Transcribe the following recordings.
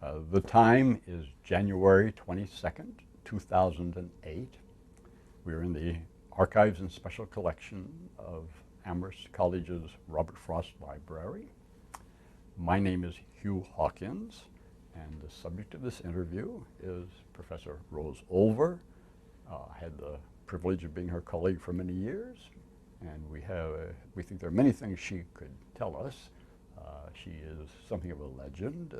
The time is January 22nd, 2008. We're in the Archives and Special Collection of Amherst College's Robert Frost Library. My name is Hugh Hawkins, and the subject of this interview is Professor Rose Olver. I had the privilege of being her colleague for many years, and we think there are many things she could tell us. She is something of a legend.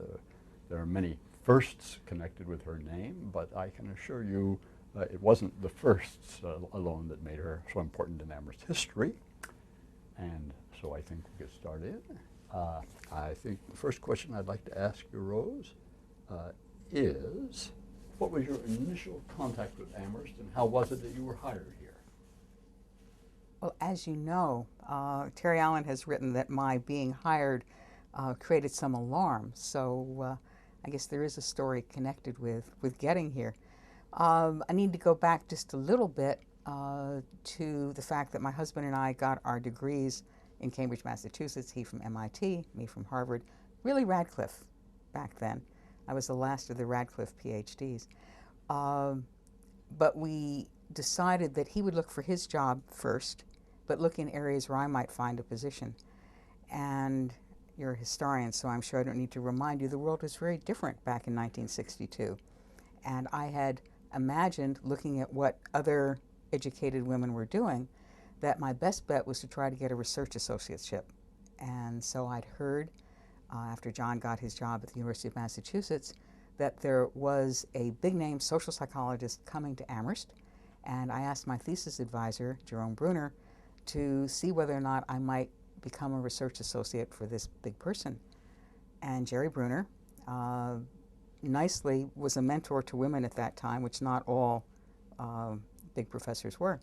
There are many firsts connected with her name, but I can assure you it wasn't the firsts alone that made her so important in Amherst history. And so I think we'll get started. I think the first question I'd like to ask you, Rose, is what was your initial contact with Amherst, and how was it that you were hired here? Well, as you know, Terry Allen has written that my being hired created some alarm. So I guess there is a story connected with getting here. I need to go back just a little bit to the fact that my husband and I got our degrees in Cambridge, Massachusetts. He from MIT, me from Harvard. Really Radcliffe back then. I was the last of the Radcliffe PhDs. But we decided that he would look for his job first, but look in areas where I might find a position. And you're a historian, so I'm sure I don't need to remind you the world was very different back in 1962. And I had imagined, looking at what other educated women were doing, that my best bet was to try to get a research associateship. And so I'd heard, after John got his job at the University of Massachusetts, that there was a big-name social psychologist coming to Amherst. And I asked my thesis advisor, Jerome Bruner, to see whether or not I might become a research associate for this big person. And Jerry Bruner nicely was a mentor to women at that time, which not all big professors were.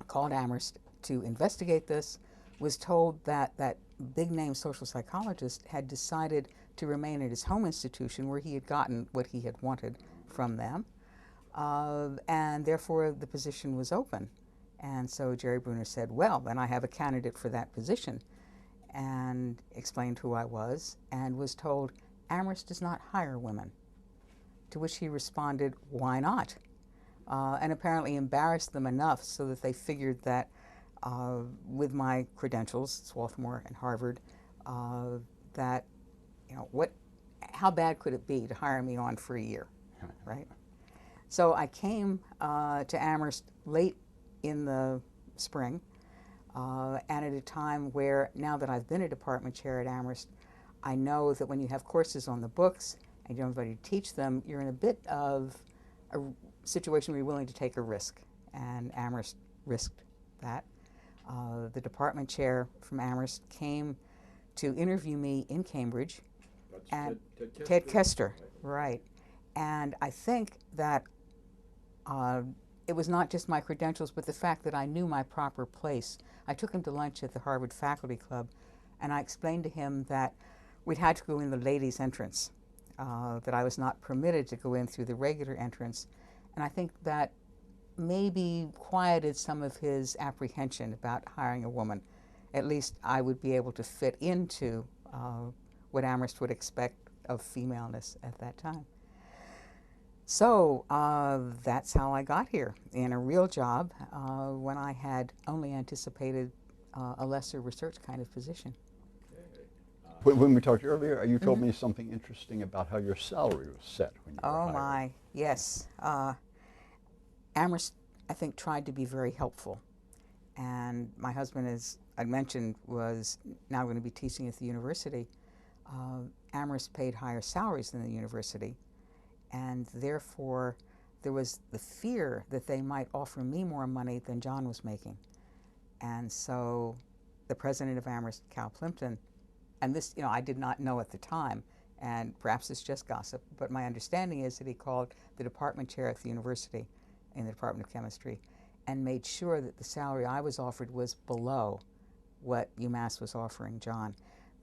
Called Amherst to investigate this, was told that that big-name social psychologist had decided to remain at his home institution where he had gotten what he had wanted from them, and therefore the position was open. And so Jerry Bruner said, well, then I have a candidate for that position, and explained who I was, and was told, Amherst does not hire women. To which he responded, why not? And apparently embarrassed them enough so that they figured that with my credentials, Swarthmore and Harvard, that, how bad could it be to hire me on for a year, right? So I came to Amherst late in the spring, and at a time where, now that I've been a department chair at Amherst, I know that when you have courses on the books and you don't have anybody to teach them, you're in a bit of a situation where you're willing to take a risk, and Amherst risked that. The department chair from Amherst came to interview me in Cambridge. That's and Ted Kester, right. And I think that it was not just my credentials, but the fact that I knew my proper place. I took him to lunch at the Harvard Faculty Club, and I explained to him that we'd had to go in the ladies' entrance, that I was not permitted to go in through the regular entrance. And I think that maybe quieted some of his apprehension about hiring a woman. At least I would be able to fit into what Amherst would expect of femaleness at that time. So that's how I got here, in a real job, when I had only anticipated a lesser research kind of position. When we talked earlier, you told me something interesting about how your salary was set when you were hired. Oh my, yes. Amherst, I think, tried to be very helpful. And my husband, as I mentioned, was now going to be teaching at the university. Amherst paid higher salaries than the university. And therefore, there was the fear that they might offer me more money than John was making. And so the president of Amherst, Cal Plimpton, and this, I did not know at the time, and perhaps it's just gossip, but my understanding is that he called the department chair at the university in the Department of Chemistry and made sure that the salary I was offered was below what UMass was offering John.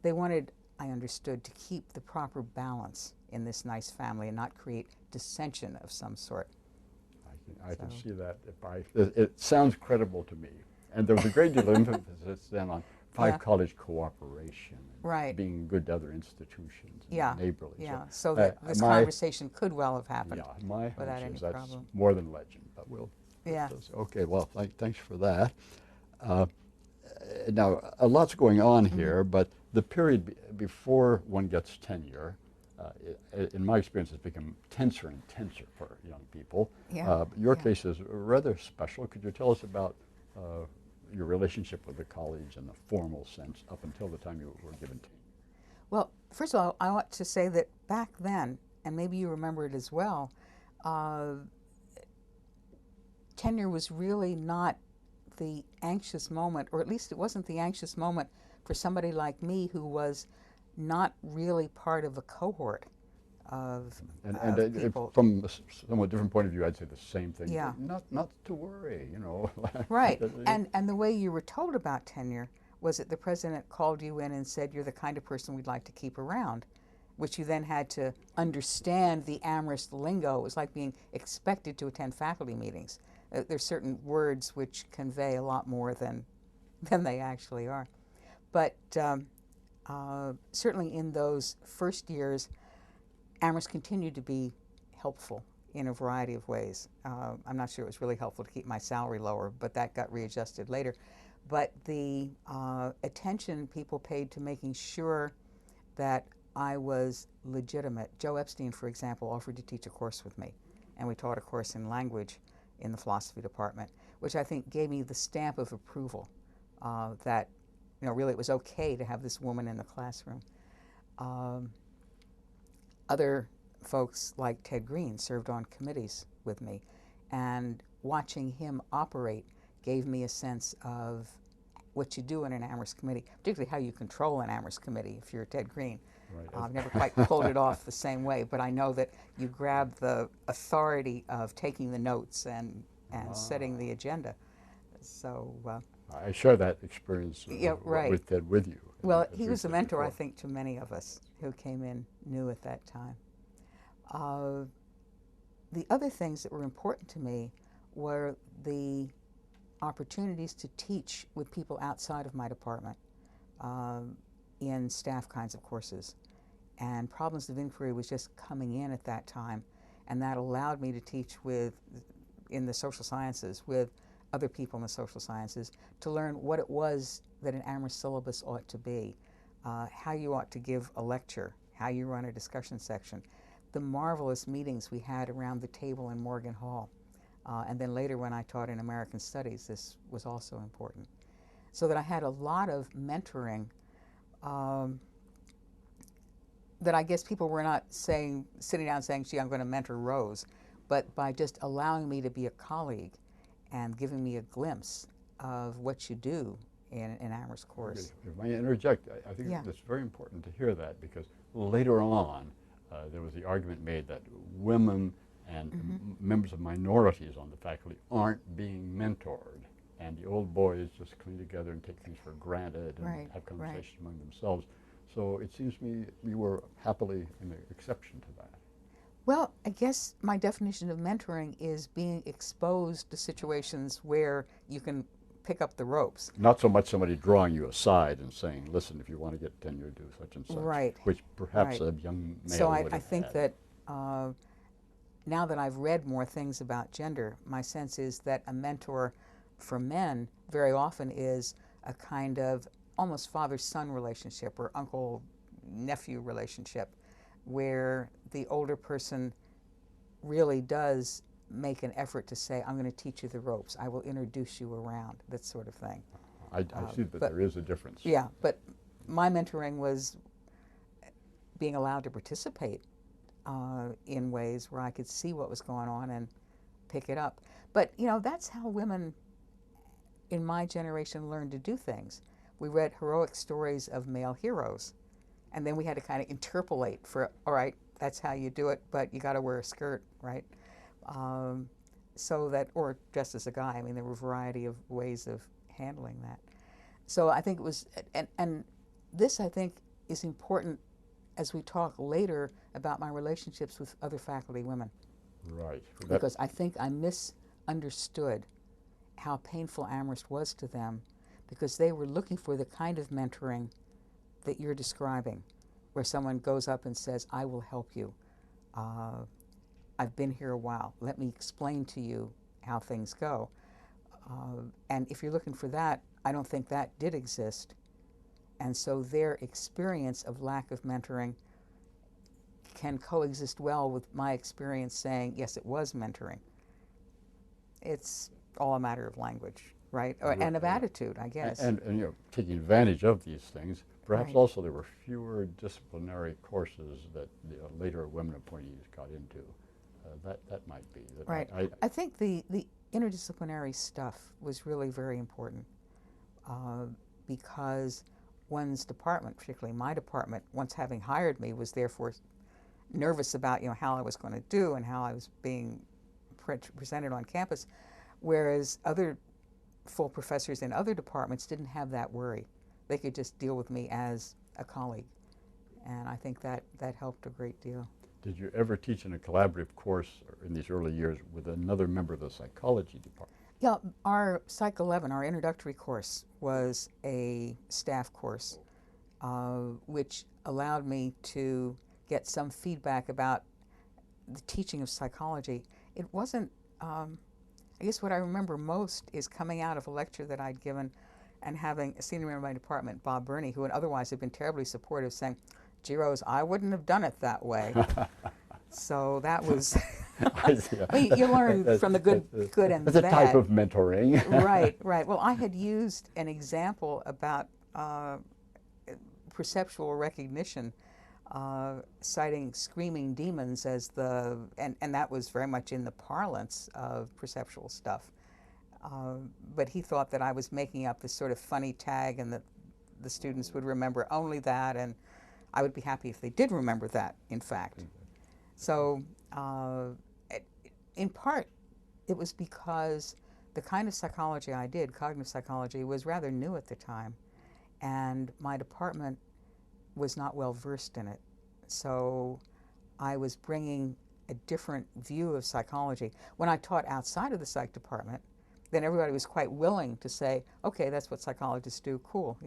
They wanted, I understood, to keep the proper balance in this nice family and not create dissension of some sort. I can see that. It sounds credible to me. And there was a great deal of emphasis then on five college cooperation, and Right. being good to other institutions, and Yeah. neighborly. Yeah. So, So that this conversation could well have happened my without hunch any is that's problem. more than legend, but we'll. Yeah. Okay, well, thanks for that. Uh, Now, a lot's going on Mm-hmm. here, but the period before one gets tenure, in my experience, has become tenser and tenser for young people. Yeah. Your Yeah. case is rather special. Could you tell us about your relationship with the college in the formal sense up until the time you were given tenure? Well, first of all, I want to say that back then, and maybe you remember it as well, uh, tenure was really not the anxious moment, or at least it wasn't the anxious moment for somebody like me who was not really part of a cohort of, And people. from a somewhat different point of view, I'd say the same thing. Yeah. Not to worry, you know. Right. And the way you were told about tenure was that the president called you in and said, you're the kind of person we'd like to keep around, which you then had to understand the Amherst lingo. It was like being expected to attend faculty meetings. There's certain words which convey a lot more than they actually are. But certainly in those first years, Amherst continued to be helpful in a variety of ways. I'm not sure it was really helpful to keep my salary lower, but that got readjusted later. But the attention people paid to making sure that I was legitimate. Joe Epstein, for example, offered to teach a course with me, and we taught a course in language in the philosophy department, which I think gave me the stamp of approval that, you know, really it was okay to have this woman in the classroom. Other folks like Ted Green served on committees with me, and watching him operate gave me a sense of what you do in an Amherst committee, particularly how you control an Amherst committee if you're Ted Green. Right. I've never quite pulled it off the same way, but I know that you grab the authority of taking the notes and setting the agenda. So I share that experience yeah, right. with Ted with you. Well, as he we was a said mentor, I before. think, to many of us who came in new at that time. The other things that were important to me were the opportunities to teach with people outside of my department in staff kinds of courses. And problems of inquiry was just coming in at that time, and that allowed me to teach in the social sciences with other people in the social sciences to learn what it was that an Amherst syllabus ought to be, how you ought to give a lecture, how you run a discussion section, the marvelous meetings we had around the table in Morgan Hall. And then later when I taught in American Studies, this was also important. So that I had a lot of mentoring that I guess people were not sitting down saying, gee, I'm going to mentor Rose, but by just allowing me to be a colleague and giving me a glimpse of what you do in an Amherst course. If I interject, I think Yeah. it's very important to hear that, because later on there was the argument made that women and members of minorities on the faculty aren't being mentored, and the old boys just cling together and take things for granted and Right, have right. conversations among themselves. So it seems to me you were happily an exception to that. Well, I guess my definition of mentoring is being exposed to situations where you can pick up the ropes. Not so much somebody drawing you aside and saying, listen, if you want to get tenure, do such and such. Right. Which perhaps Right. a young male So would I have think had. that now that I've read more things about gender, my sense is that a mentor for men very often is a kind of almost father-son relationship or uncle-nephew relationship, where the older person really does make an effort to say, I'm going to teach you the ropes, I will introduce you around, that sort of thing. I see that but- there is a difference. Yeah, but my mentoring was being allowed to participate in ways where I could see what was going on and pick it up. But, you know, that's how women in my generation learned to do things. We read heroic stories of male heroes, and then we had to kind of interpolate for, all right, that's how you do it, but you got to wear a skirt, right? So that, or dress as a guy. I mean, there were a variety of ways of handling that. So I think it was, and this I think is important as we talk later about my relationships with other faculty women. Right. Because I think I misunderstood how painful Amherst was to them, because they were looking for the kind of mentoring that you're describing, where someone goes up and says, I will help you. I've been here a while. Let me explain to you how things go. And if you're looking for that, I don't think that did exist. And so their experience of lack of mentoring can coexist well with my experience saying, yes, it was mentoring. It's all a matter of language, right? And of attitude, I guess. And you know, taking advantage of these things, perhaps Right. also there were fewer disciplinary courses that the later women appointees got into. That might be. Right. I think the interdisciplinary stuff was really very important because one's department, particularly my department, once having hired me, was therefore nervous about how I was going to do and how I was being presented on campus, whereas other full professors in other departments didn't have that worry. They could just deal with me as a colleague, and I think that helped a great deal. Did you ever teach in a collaborative course in these early years with another member of the psychology department? Yeah, our Psych 11, our introductory course, was a staff course, which allowed me to get some feedback about the teaching of psychology. It wasn't, I guess what I remember most is coming out of a lecture that I'd given and having a senior member of my department, Bob Burney, who would otherwise have been terribly supportive, saying, gee, Rose, I wouldn't have done it that way. So that was, you learn from the good and the bad. That's a type of mentoring. Right. Well, I had used an example about perceptual recognition, citing screaming demons as and that was very much in the parlance of perceptual stuff. But he thought that I was making up this sort of funny tag and that the students would remember only that, and I would be happy if they did remember that, in fact. So in part, it was because the kind of psychology I did, cognitive psychology, was rather new at the time, and my department was not well versed in it. So I was bringing a different view of psychology. When I taught outside of the psych department, then everybody was quite willing to say, okay, that's what psychologists do, cool,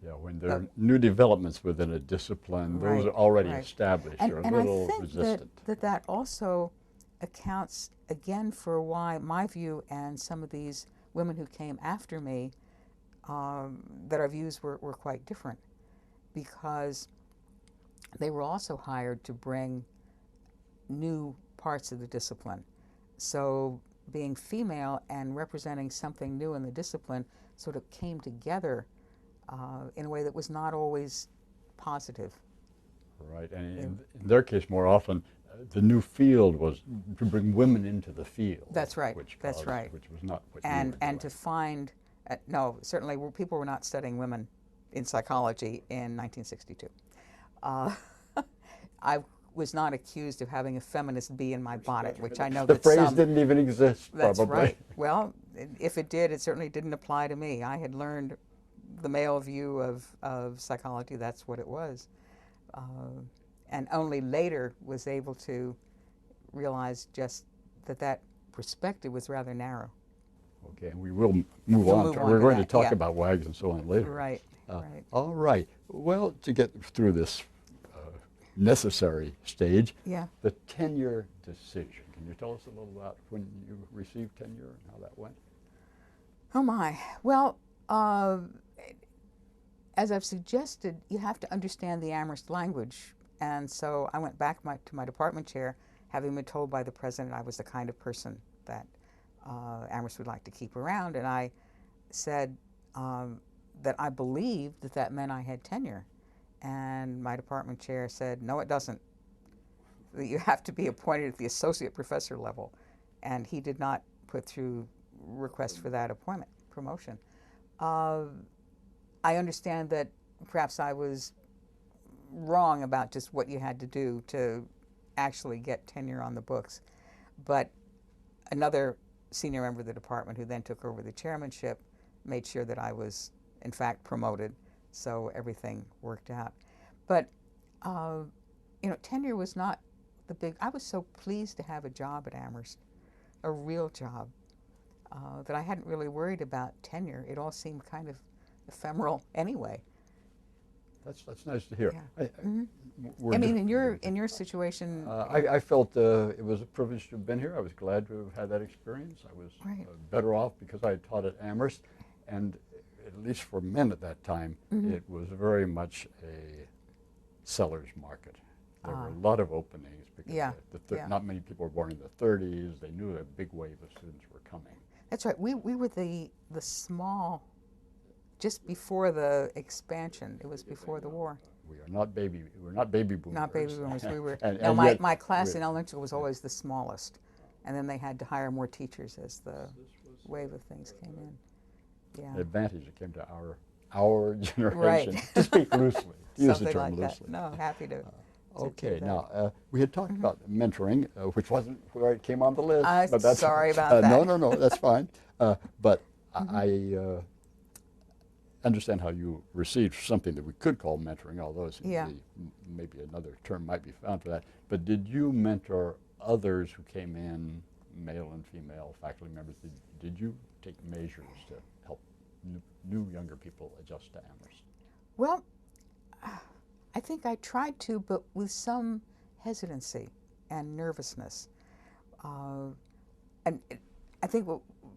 Yeah, when there are new developments within a discipline, those are already established. You're a little resistant. I think that also accounts, again, for why my view and some of these women who came after me, that our views were quite different, because they were also hired to bring new parts of the discipline. So being female and representing something new in the discipline sort of came together in a way that was not always positive. Right, and in their case, more often, the new field was to bring women into the field. That's right. Which was not what and you were doing. To find no, certainly people were not studying women in psychology in 1962. I was not accused of having a feminist bee in my bonnet, which I know the that phrase didn't even exist. That's probably. Right. Well, if it did, it certainly didn't apply to me. I had learned the male view of psychology. That's what it was, and only later was able to realize just that perspective was rather narrow. Okay, and we will move on. We're going to talk about WAGs and so on later. Right. All right. Well, to get through this necessary stage, the tenure decision. Can you tell us a little about when you received tenure and how that went? Oh my. Well, as I've suggested, you have to understand the Amherst language. And so I went back to my department chair, having been told by the president I was the kind of person that Amherst would like to keep around. And I said that I believed that meant I had tenure. And my department chair said, no, it doesn't. You have to be appointed at the associate professor level. And he did not put through request for that promotion. I understand that perhaps I was wrong about just what you had to do to actually get tenure on the books. But another senior member of the department, who then took over the chairmanship, made sure that I was, in fact, promoted. So everything worked out. But, tenure was not I was so pleased to have a job at Amherst, a real job. that I hadn't really worried about tenure. It all seemed kind of ephemeral anyway. That's nice to hear. Yeah. We're I mean, different. in your situation, I felt it was a privilege to have been here. I was glad to have had that experience. I was right. better off because I had taught at Amherst, and at least for men at that time, it was very much a seller's market. There were a lot of openings because Yeah, yeah. not many people were born in the 30s. They knew a big wave of students were coming. That's right. We were the small, just before the expansion. It was before the war. We're not baby boomers. Not baby boomers. We were. and, No, and yet my class we- in elementary was always the smallest, and then they had to hire more teachers as the wave of things came in. Yeah. the advantage that came to our generation, Right. to speak loosely, to use the Something term like loosely. that. No, happy to. Okay, that. now we had talked about mentoring, which wasn't where it came on the list. But that's, Sorry about No, that. no, that's fine. But I understand how you received something that we could call mentoring, although it's Yeah. maybe another term might be found for that. But did you mentor others who came in, male and female faculty members? Did you take measures to help new younger people adjust to Amherst? Well, I think I tried to, but with some hesitancy and nervousness. And I think,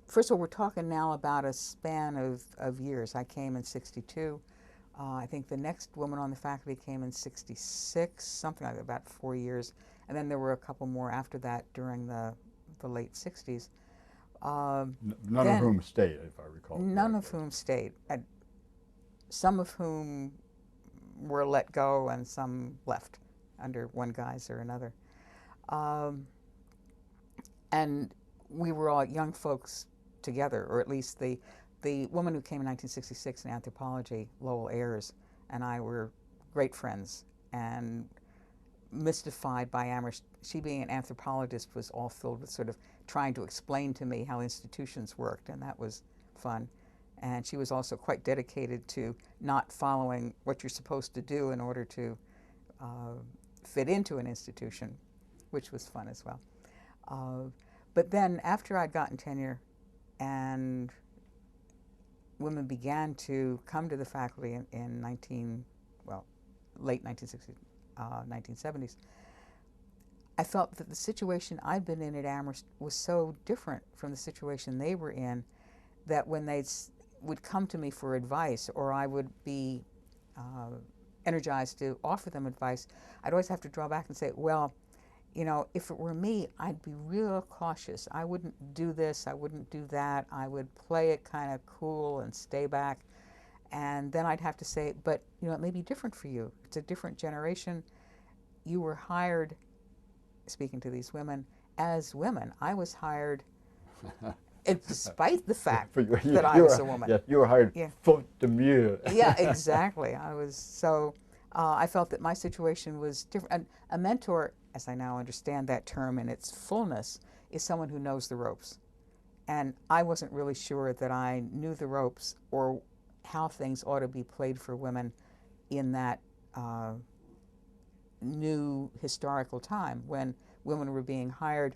first of all, we're talking now about a span of years. I came in '62. I think the next woman on the faculty came in '66, something like that, about 4 years. And then there were a couple more after that during the late '60s. None of whom stayed, if I recall. None of whom stayed. Some of whom were let go and some left under one guise or another. And we were all young folks together, or at least the woman who came in 1966 in anthropology, Lowell Ayers, and I were great friends and mystified by Amherst. She, being an anthropologist, was all filled with sort of trying to explain to me how institutions worked, and that was fun. And she was also quite dedicated to not following what you're supposed to do in order to fit into an institution, which was fun as well. But then after I'd gotten tenure and women began to come to the faculty in late 1960s, 1970s, I felt that the situation I'd been in at Amherst was so different from the situation they were in that when they would come to me for advice, or I would be energized to offer them advice, I'd always have to draw back and say, well, you know, if it were me, I'd be real cautious. I wouldn't do this, I wouldn't do that. I would play it kind of cool and stay back. And then I'd have to say, but, you know, it may be different for you. It's a different generation. You were hired, speaking to these women, as women. I was hired despite the fact that I was a woman. Yeah, you were hired faute de mieux. Yeah, exactly. I was so. I felt that my situation was different. And a mentor, as I now understand that term in its fullness, is someone who knows the ropes. And I wasn't really sure that I knew the ropes or how things ought to be played for women in that new historical time when women were being hired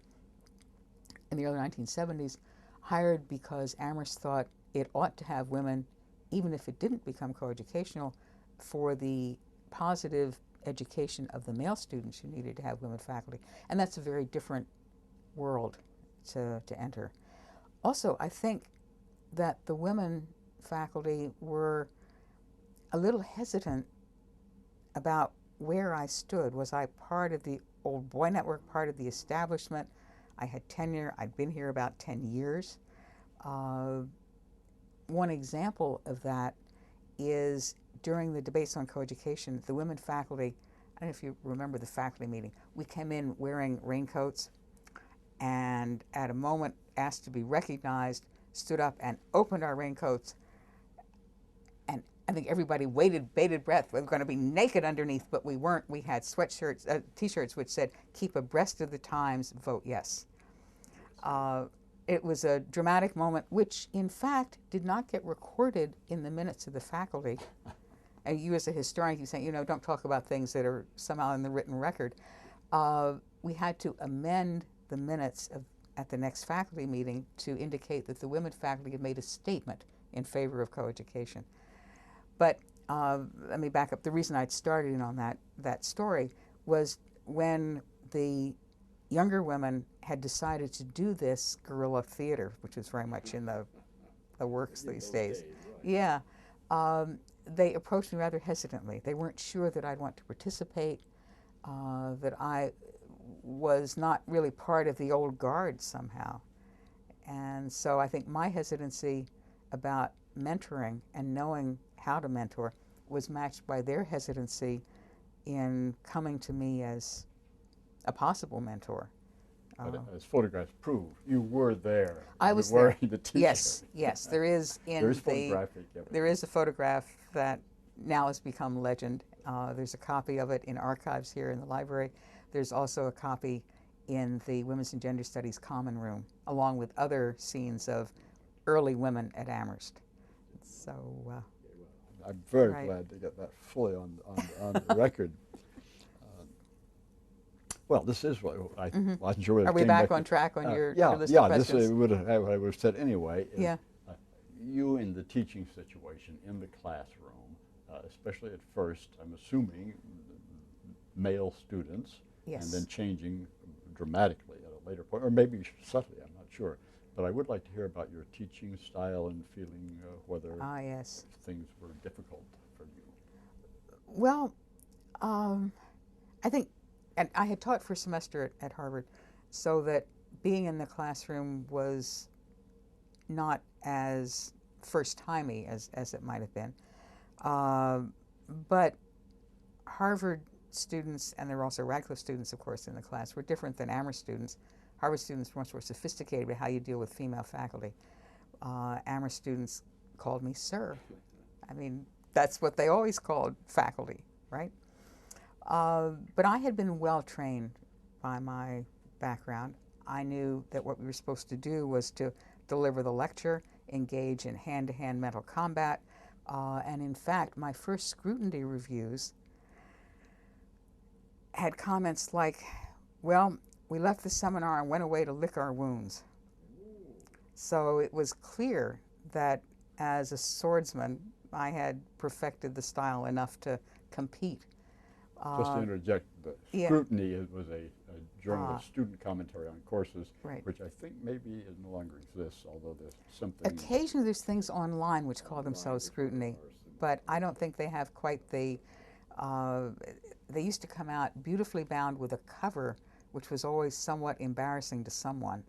in the early 1970s, hired because Amherst thought it ought to have women, even if it didn't become coeducational, for the positive education of the male students who needed to have women faculty. And that's a very different world to enter. Also, I think that the women faculty were a little hesitant about where I stood. Was I part of the old boy network, part of the establishment? I had tenure. I'd been here about 10 years. One example of that is during the debates on coeducation, the women faculty, I don't know if you remember the faculty meeting, we came in wearing raincoats and at a moment asked to be recognized, stood up and opened our raincoats. And I think everybody waited, bated breath. We were going to be naked underneath, but we weren't. We had sweatshirts, T-shirts which said, "Keep abreast of the times, vote yes." It was a dramatic moment, which in fact did not get recorded in the minutes of the faculty. And you as a historian, you say, you know, don't talk about things that are somehow in the written record. We had to amend the minutes at the next faculty meeting to indicate that the women faculty had made a statement in favor of coeducation. But let me back up. The reason I'd started in on that story was when the younger women had decided to do this guerrilla theater, which is very much in the works these days. Yeah. They approached me rather hesitantly. They weren't sure that I'd want to participate, that I was not really part of the old guard somehow. And so I think my hesitancy about mentoring and knowing how to mentor was matched by their hesitancy in coming to me as a possible mentor. But as photographs prove, you were there. I was you were there. The teacher. Yes, yes. There is in there is photographic evidence. There is a photograph that now has become legend. There's a copy of it in archives here in the library. There's also a copy in the Women's and Gender Studies Common Room, along with other scenes of early women at Amherst. So I'm very right. glad to get that fully on the record. Well, this is what I wasn't sure. Are we back on track on your list of questions? This would have what I would have said anyway. Is, yeah. You in the teaching situation in the classroom, especially at first, I'm assuming male students, Yes. and then changing dramatically at a later point, or maybe subtly. I'm not sure. But I would like to hear about your teaching style and feeling whether yes. things were difficult for you. Well, I think. And I had taught for a semester at Harvard, so that being in the classroom was not as first-timey as it might have been. But Harvard students, and there were also Radcliffe students, of course, in the class, were different than Amherst students. Harvard students were much more sophisticated with how you deal with female faculty. Amherst students called me sir. I mean, that's what they always called faculty, right? But I had been well trained by my background. I knew that what we were supposed to do was to deliver the lecture, engage in hand-to-hand mental combat, and in fact, my first scrutiny reviews had comments like, well, we left the seminar and went away to lick our wounds. So it was clear that as a swordsman, I had perfected the style enough to compete. Just to interject, the scrutiny was a journal of student commentary on courses, right. which I think maybe no longer exists, although there's something. Occasionally there's things online which call themselves scrutiny, but I don't think they have quite the, they used to come out beautifully bound with a cover, which was always somewhat embarrassing to someone.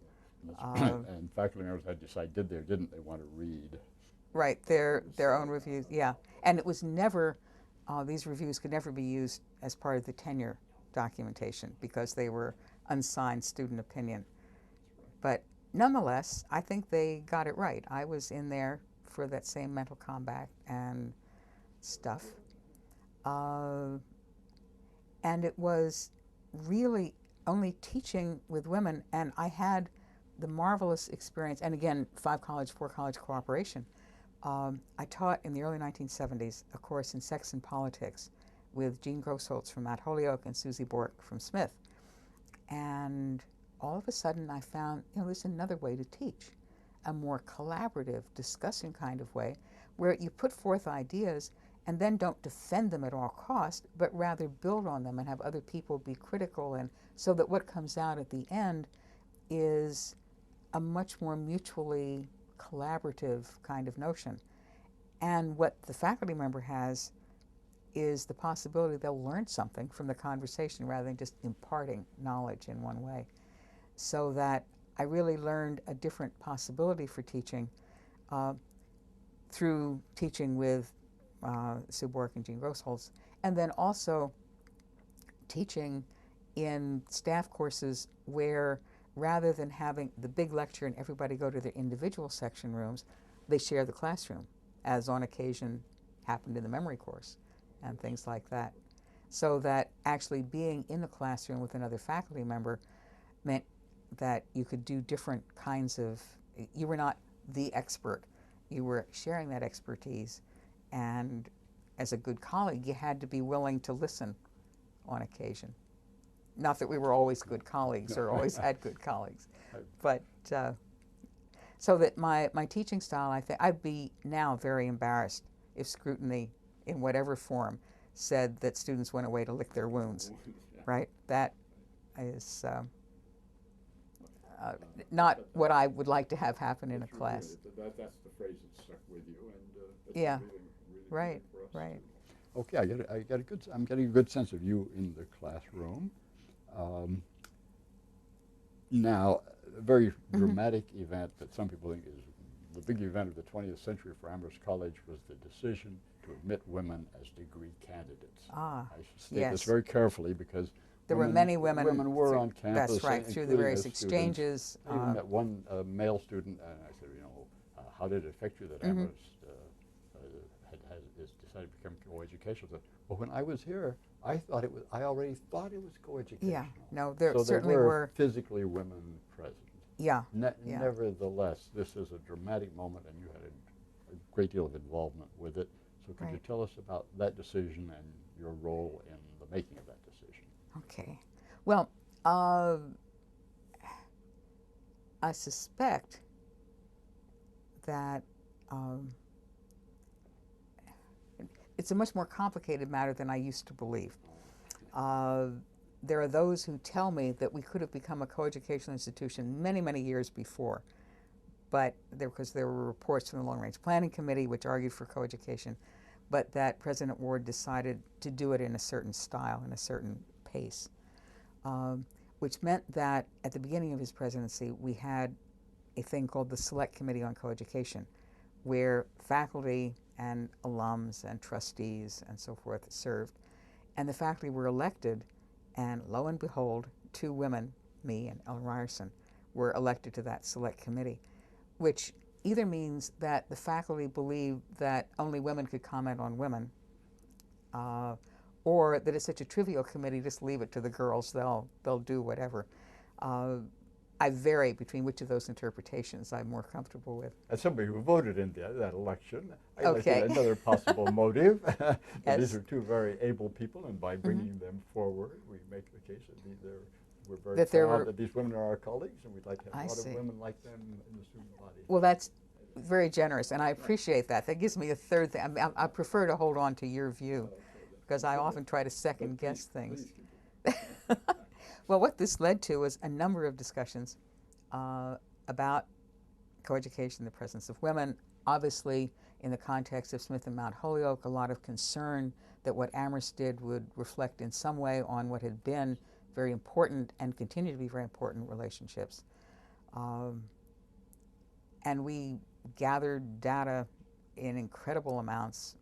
And faculty members had to decide, did they or didn't they want to read? Right, their own reviews, yeah. And it was never, these reviews could never be used as part of the tenure documentation because they were unsigned student opinion. But nonetheless, I think they got it right. I was in there for that same mental combat and stuff. And it was really only teaching with women, and I had the marvelous experience, and again, 5-college, 4-college cooperation. I taught in the early 1970s a course in sex and politics with Jean Grossholtz from Mount Holyoke and Susie Bork from Smith. And all of a sudden I found, there's another way to teach, a more collaborative, discussing kind of way, where you put forth ideas and then don't defend them at all costs, but rather build on them and have other people be critical, and so that what comes out at the end is a much more mutually collaborative kind of notion. And what the faculty member has is the possibility they'll learn something from the conversation rather than just imparting knowledge in one way. So that I really learned a different possibility for teaching through teaching with Sue Bork and Jean Grossholtz, and then also teaching in staff courses where rather than having the big lecture and everybody go to their individual section rooms, they share the classroom, as on occasion happened in the memory course and things like that. So that actually being in the classroom with another faculty member meant that you could do different kinds of, you were not the expert, you were sharing that expertise, and as a good colleague you had to be willing to listen on occasion. Not that we were always good colleagues or always had good colleagues, but so that my teaching style, I think I'd be now very embarrassed if scrutiny in whatever form said that students went away to lick their wounds, right? That is not what I would like to have happen in a class. That's the phrase that stuck with you, and that's Yeah, really right, for us right. too. Okay, I'm getting a good sense of you in the classroom. Now, a very dramatic event that some people think is the big event of the 20th century for Amherst College was the decision to admit women as degree candidates. Ah, I should state yes. this very carefully because There were many women. Women were through, on campus. That's right, through the including various as students. exchanges. I even met one male student, and I said, how did it affect you that Amherst is decided to become coeducational? He said, well, when I was here, I already thought it was coeducational. Yeah, no, there so certainly there were physically women present. Yeah, yeah. Nevertheless, this is a dramatic moment, and you had a great deal of involvement with it. So could you Right. tell us about that decision and your role in the making of that decision? Okay. Well, I suspect that it's a much more complicated matter than I used to believe. There are those who tell me that we could have become a coeducational institution many, many years before, but because there were reports from the Long Range Planning Committee which argued for coeducation, but that President Ward decided to do it in a certain style, in a certain pace, which meant that at the beginning of his presidency, we had a thing called the Select Committee on Coeducation, where faculty and alums and trustees and so forth served. And the faculty were elected, and lo and behold, two women, me and Ellen Ryerson, were elected to that Select Committee, which either means that the faculty believed that only women could comment on women, or that it's such a trivial committee, just leave it to the girls, they'll do whatever. I vary between which of those interpretations I'm more comfortable with. As somebody who voted in that election, I Okay. like another possible motive. Yes. These are two very able people, and by bringing them forward, we make the case that we're very That there proud were- that these women are our colleagues, and we'd like to have I a lot see. of women like them in the student body. Well, that's very generous, and I appreciate that. That gives me a third thing. I prefer to hold on to your view, because I often try to second guess things. Well, what this led to was a number of discussions about coeducation, the presence of women. Obviously, in the context of Smith and Mount Holyoke, a lot of concern that what Amherst did would reflect in some way on what had been very important and continue to be very important relationships. And we gathered data in incredible amounts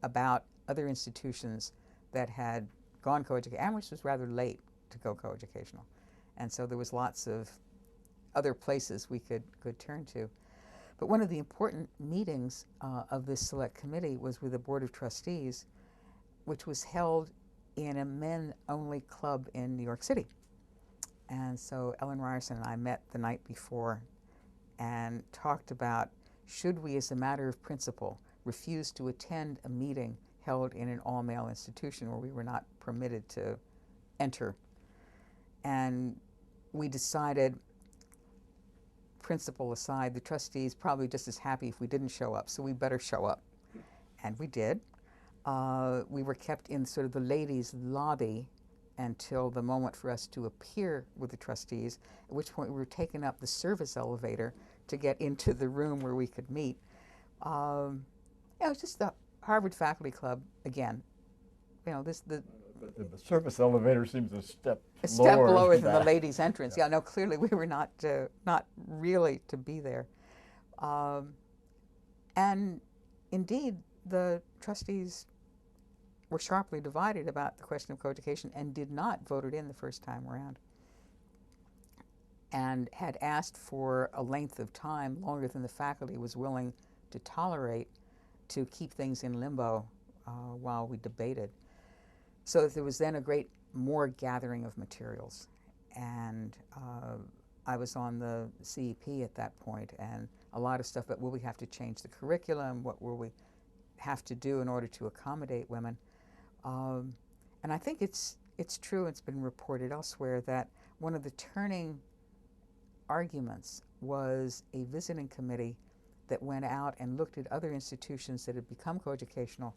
about other institutions that had gone coeducational. Amherst was rather late to go coeducational, and so there was lots of other places we could turn to. But one of the important meetings of this select committee was with the Board of Trustees, which was held in a men-only club in New York City. And so Ellen Ryerson and I met the night before and talked about, should we, as a matter of principle, refuse to attend a meeting held in an all-male institution where we were not permitted to enter. And we decided, principle aside, the trustees probably just as happy if we didn't show up, so we better show up. And we did. We were kept in sort of the ladies' lobby until the moment for us to appear with the trustees, at which point we were taken up the service elevator to get into the room where we could meet. It was just the Harvard Faculty Club again. The service elevator seems a step lower than the that. ladies' entrance. Yeah, no, clearly we were not really to be there. And indeed, the trustees were sharply divided about the question of coeducation and did not vote it in the first time around, and had asked for a length of time longer than the faculty was willing to tolerate to keep things in limbo while we debated. So there was then a great more gathering of materials, and I was on the CEP at that point, and a lot of stuff about will we have to change the curriculum, what will we have to do in order to accommodate women. And I think it's it's true, it's been reported elsewhere, that one of the turning arguments was a visiting committee that went out and looked at other institutions that had become coeducational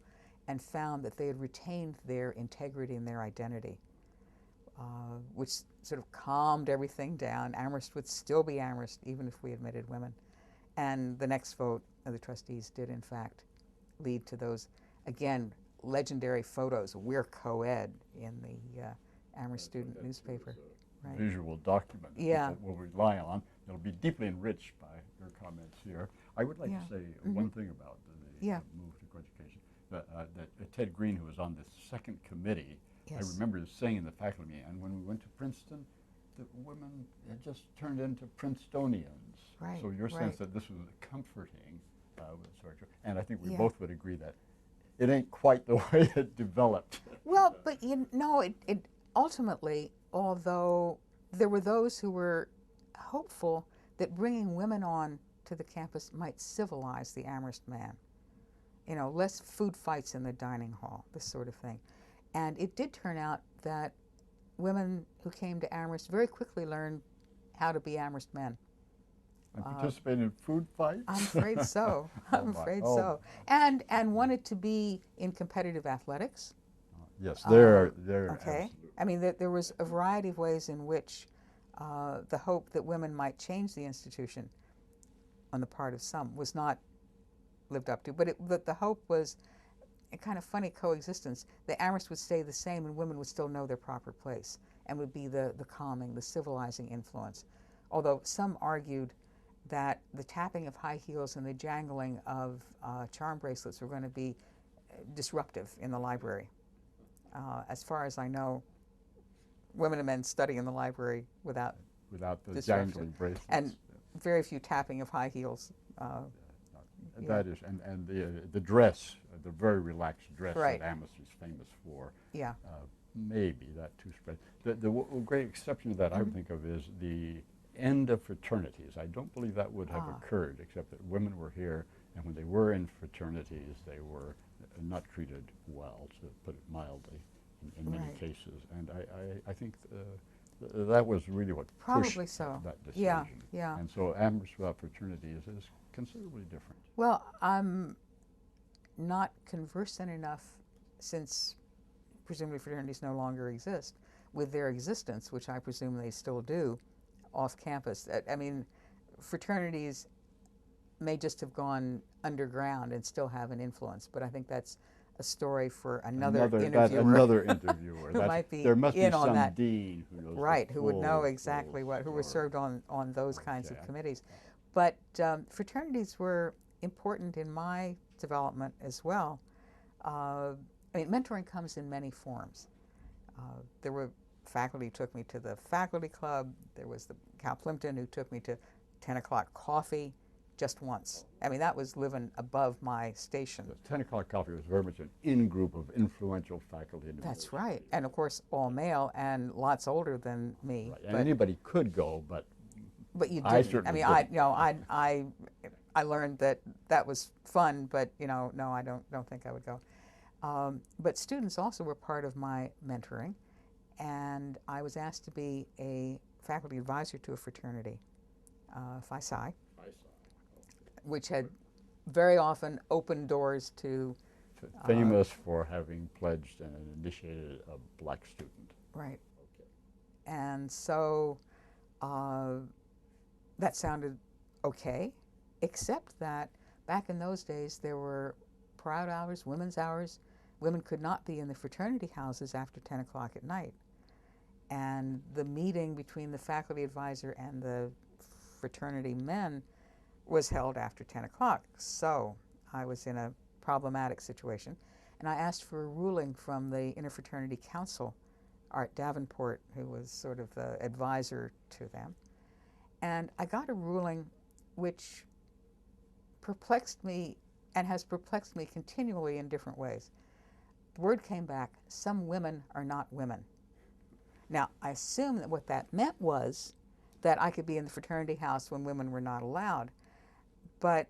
and found that they had retained their integrity and their identity, which sort of calmed everything down. Amherst would still be Amherst even if we admitted women. And the next vote of the trustees did, in fact, lead to those, again, legendary photos. We're co-ed in the Amherst student newspaper. Right. Visual document that Yeah. people will rely on. It'll be deeply enriched by your comments here. I would like Yeah. to say Mm-hmm. one thing about the Yeah. move to coeducation. That Ted Green, who was on the second committee, Yes. I remember saying in the faculty meeting, and when we went to Princeton, the women had just turned into Princetonians. Right, So your right. sense that this was comforting was sort of, and I think we Yeah. both would agree that it ain't quite the way it developed. Well, but you know, it ultimately, although there were those who were hopeful that bringing women on to the campus might civilize the Amherst man. You know, less food fights in the dining hall, this sort of thing. And it did turn out that women who came to Amherst very quickly learned how to be Amherst men. And participate in food fights? I'm afraid so. I'm afraid so. And wanted to be in competitive athletics. Yes, they're Okay. absolutely. I mean, there was a variety of ways in which the hope that women might change the institution on the part of some was not lived up to. But the hope was a kind of funny coexistence. The Amherst would stay the same and women would still know their proper place and would be the calming, the civilizing influence. Although some argued that the tapping of high heels and the jangling of charm bracelets were going to be disruptive in the library. As far as I know, women and men study in the library without the disruption. jangling bracelets. And very few tapping of high heels. That is, and the dress, the very relaxed dress Right. that Amherst is famous for. Yeah. Maybe that too spread. The great exception that I would think of is the end of fraternities. I don't believe that would have occurred, except that women were here, and when they were in fraternities, they were not treated well, to put it mildly, in many Right. cases. And I think that was really what pushed Probably so. that decision. Yeah, yeah. And so Amherst without fraternities is considerably different. Well, I'm not conversant enough, since presumably fraternities no longer exist, with their existence, which I presume they still do, off campus. I mean, fraternities may just have gone underground and still have an influence, but I think that's a story for another interviewer. That's another interviewer. Who might be there must in be on some that. dean who knows Right, the who would know full exactly who was story. served on those kinds of Okay. committees. But fraternities were important in my development as well. I mean, mentoring comes in many forms. There were faculty who took me to the faculty club. There was the Cal Plimpton who took me to 10 o'clock coffee just once. I mean, that was living above my station. The 10 o'clock coffee was very much an in-group of influential faculty. at the That's university. right. And of course, all male and lots older than me. Right. And anybody could go, but you didn't. I certainly mean, didn't. I learned that was fun, but no, I don't think I would go. But students also were part of my mentoring, and I was asked to be a faculty advisor to a fraternity, Phi Psi, I saw. which had very often opened doors to famous for having pledged and initiated a black student. right. Okay. And so that sounded okay, except that back in those days there were proud hours, women's hours. Women could not be in the fraternity houses after 10 o'clock at night. And the meeting between the faculty advisor and the fraternity men was held after 10 o'clock. So I was in a problematic situation. And I asked for a ruling from the Interfraternity Council, Art Davenport, who was sort of the advisor to them. And I got a ruling which perplexed me and has perplexed me continually in different ways. The word came back, some women are not women. Now, I assume that what that meant was that I could be in the fraternity house when women were not allowed. But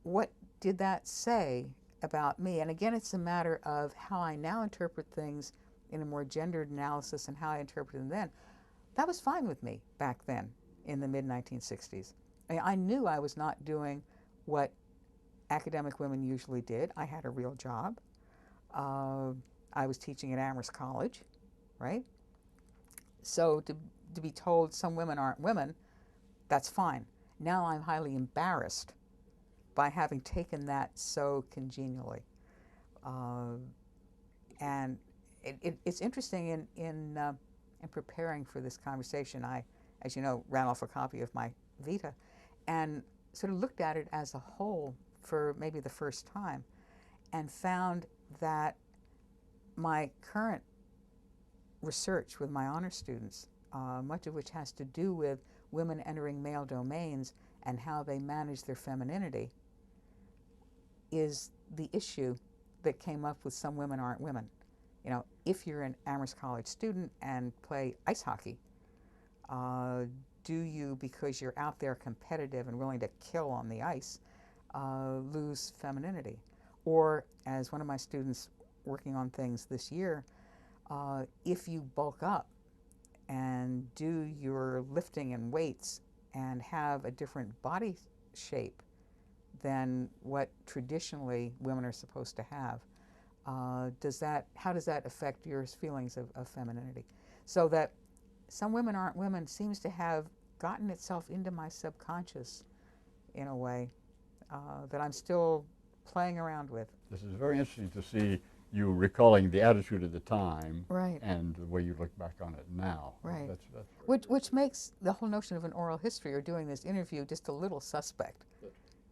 what did that say about me? And again, it's a matter of how I now interpret things in a more gendered analysis and how I interpreted them then, that was fine with me back then in the mid-1960s. I knew I was not doing what academic women usually did. I had a real job. I was teaching at Amherst College, right? So to be told some women aren't women, that's fine. Now I'm highly embarrassed by having taken that so congenially. And it's interesting in preparing for this conversation. I, as you know, ran off a copy of my Vita and sort of looked at it as a whole for maybe the first time and found that my current research with my honor students, much of which has to do with women entering male domains and how they manage their femininity, is the issue that came up with Some Women Aren't Women. You know, if you're an Amherst College student and play ice hockey, do you, because you're out there competitive and willing to kill on the ice, lose femininity? Or, as one of my students working on things this year, if you bulk up and do your lifting and weights and have a different body shape than what traditionally women are supposed to have, how does that affect your feelings of femininity? So that Some Women Aren't Women seems to have gotten itself into my subconscious in a way that I'm still playing around with. This is very interesting to see you recalling the attitude at the time, Right. and the way you look back on it now. Right. That's Which makes the whole notion of an oral history or doing this interview just a little suspect,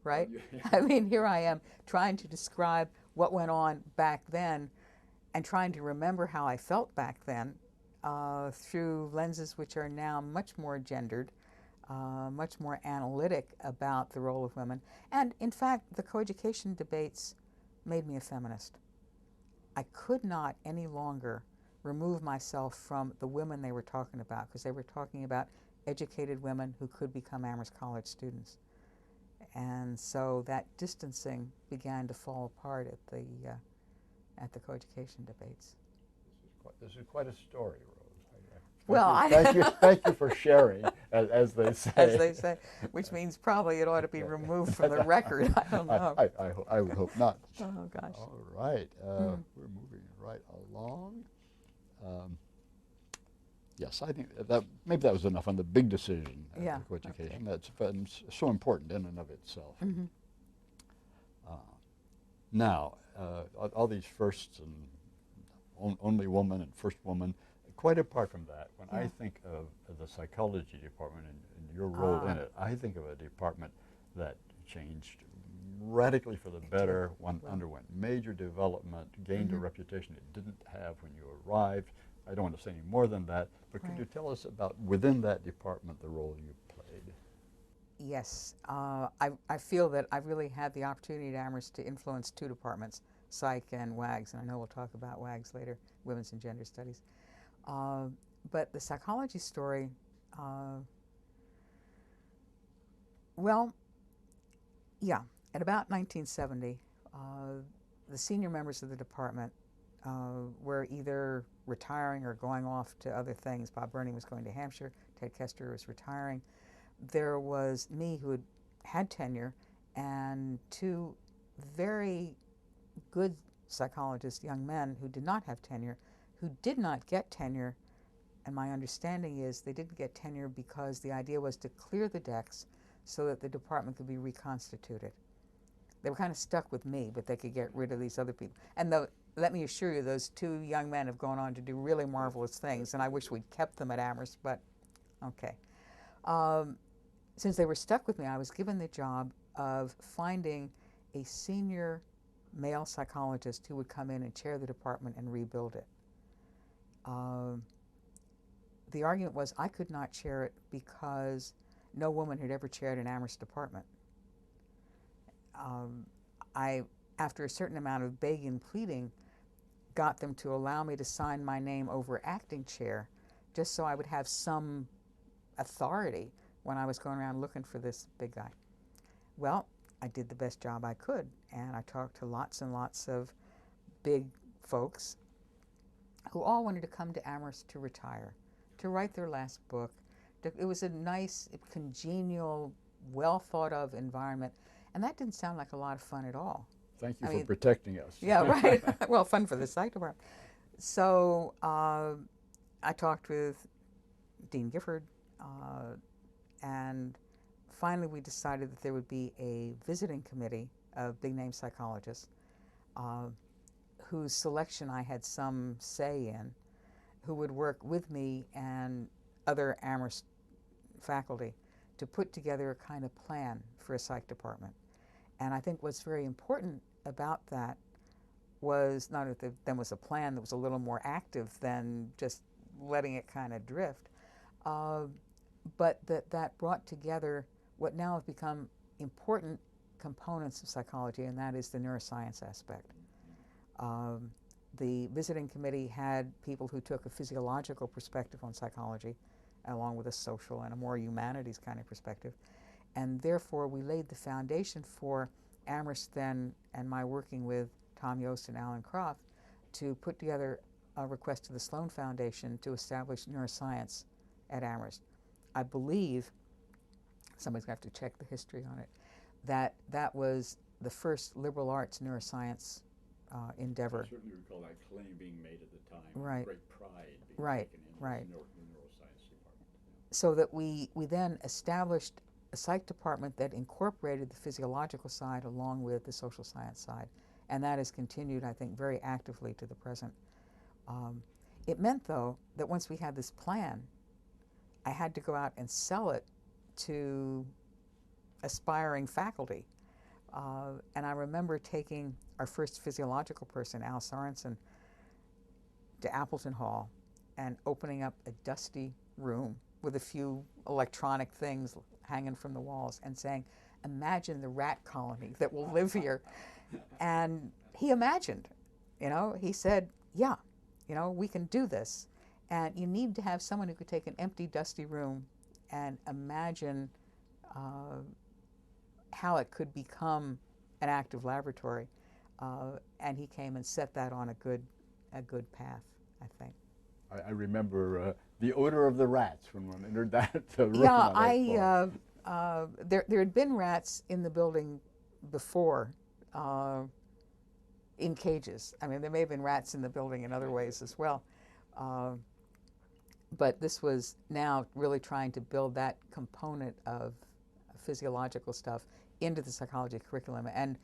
right? I mean, here I am trying to describe what went on back then and trying to remember how I felt back then through lenses which are now much more gendered, much more analytic about the role of women. And in fact, the coeducation debates made me a feminist. I could not any longer remove myself from the women they were talking about, because they were talking about educated women who could become Amherst College students. And so that distancing began to fall apart at the coeducation debates. This is quite a story, Rose. Well, thank you for sharing, as they say. As they say, which means probably it ought to be removed from the record. I don't know. I would hope not. Oh, gosh. All right. We're moving right along. Yes, I think that maybe that was enough on the big decision of Yeah, coeducation. That's so important in and of itself. Mm-hmm. Now, all these firsts and only woman and first woman, quite apart from that, when I think of the psychology department and your role in it, I think of a department that changed radically for the better, underwent major development, gained a reputation it didn't have when you arrived. I don't want to say any more than that, but could you tell us about, within that department, the role you played? Yes. I feel that I've really had the opportunity at Amherst to influence two departments, Psych and WAGS, and I know we'll talk about WAGS later, Women's and Gender Studies. But the psychology story, well, yeah, at about 1970, the senior members of the department were either retiring or going off to other things. Bob Burney was going to Hampshire, Ted Kester was retiring. There was me, who had tenure, and two very good psychologists, young men who did not have tenure, who did not get tenure. And my understanding is they didn't get tenure because the idea was to clear the decks so that the department could be reconstituted. They were kind of stuck with me, but they could get rid of these other people. And let me assure you, those two young men have gone on to do really marvelous things, and I wish we'd kept them at Amherst, but okay. Since they were stuck with me, I was given the job of finding a senior male psychologist who would come in and chair the department and rebuild it. The argument was I could not chair it because no woman had ever chaired an Amherst department. I, after a certain amount of begging and pleading, got them to allow me to sign my name over acting chair, just so I would have some authority when I was going around looking for this big guy. Well, I did the best job I could, and I talked to lots and lots of big folks, who all wanted to come to Amherst to retire, to write their last book. It was a nice, congenial, well thought of environment, and that didn't sound like a lot of fun at all. Thank you I for mean, protecting us. yeah, right. Well, fun for the psych department. So I talked with Dean Gifford, and finally we decided that there would be a visiting committee of big-name psychologists whose selection I had some say in, who would work with me and other Amherst faculty to put together a kind of plan for a psych department. And I think what's very important about that was not that there was a plan that was a little more active than just letting it kind of drift, but that brought together what now have become important components of psychology, and that is the neuroscience aspect. The visiting committee had people who took a physiological perspective on psychology, along with a social and a more humanities kind of perspective, and therefore we laid the foundation for Amherst then and my working with Tom Yost and Alan Croft to put together a request to the Sloan Foundation to establish neuroscience at Amherst. I believe, somebody's going to have to check the history on it, that was the first liberal arts neuroscience endeavor. I certainly recall that claim being made at the time. Right. Great pride being Right, taken in right. the neuroscience department. Yeah. So that we then established a psych department that incorporated the physiological side along with the social science side. And that has continued, I think, very actively to the present. It meant, though, that once we had this plan, I had to go out and sell it to aspiring faculty. And I remember taking our first physiological person, Al Sorensen, to Appleton Hall and opening up a dusty room with a few electronic things hanging from the walls and saying, imagine the rat colony that will live here. And he imagined, he said, yeah, we can do this. And you need to have someone who could take an empty, dusty room and imagine how it could become an active laboratory. And he came and set that on a good path, I think. I remember the odor of the rats when one entered that room. Yeah, there had been rats in the building before, in cages. I mean, there may have been rats in the building in other ways as well. But this was now really trying to build that component of physiological stuff into the psychology curriculum, and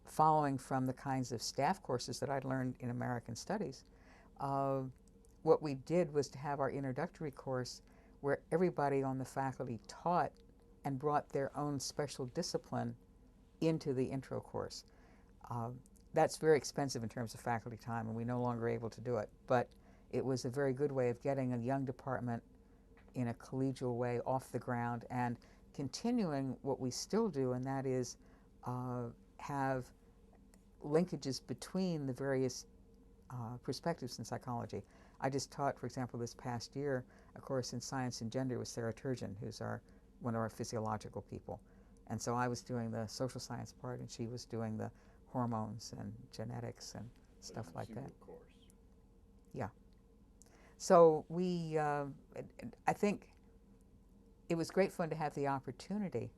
following from the kinds of staff courses that I'd learned in American Studies. What we did was to have our introductory course where everybody on the faculty taught and brought their own special discipline into the intro course. That's very expensive in terms of faculty time, and we're no longer able to do it, but it was a very good way of getting a young department in a collegial way off the ground and continuing what we still do, and that is have linkages between the various perspectives in psychology. I just taught, for example, this past year, a course in science and gender with Sarah Turgeon, who's one of our physiological people. And so I was doing the social science part, and she was doing the hormones and genetics and stuff like that. Course. Yeah. So I think it was great fun to have the opportunity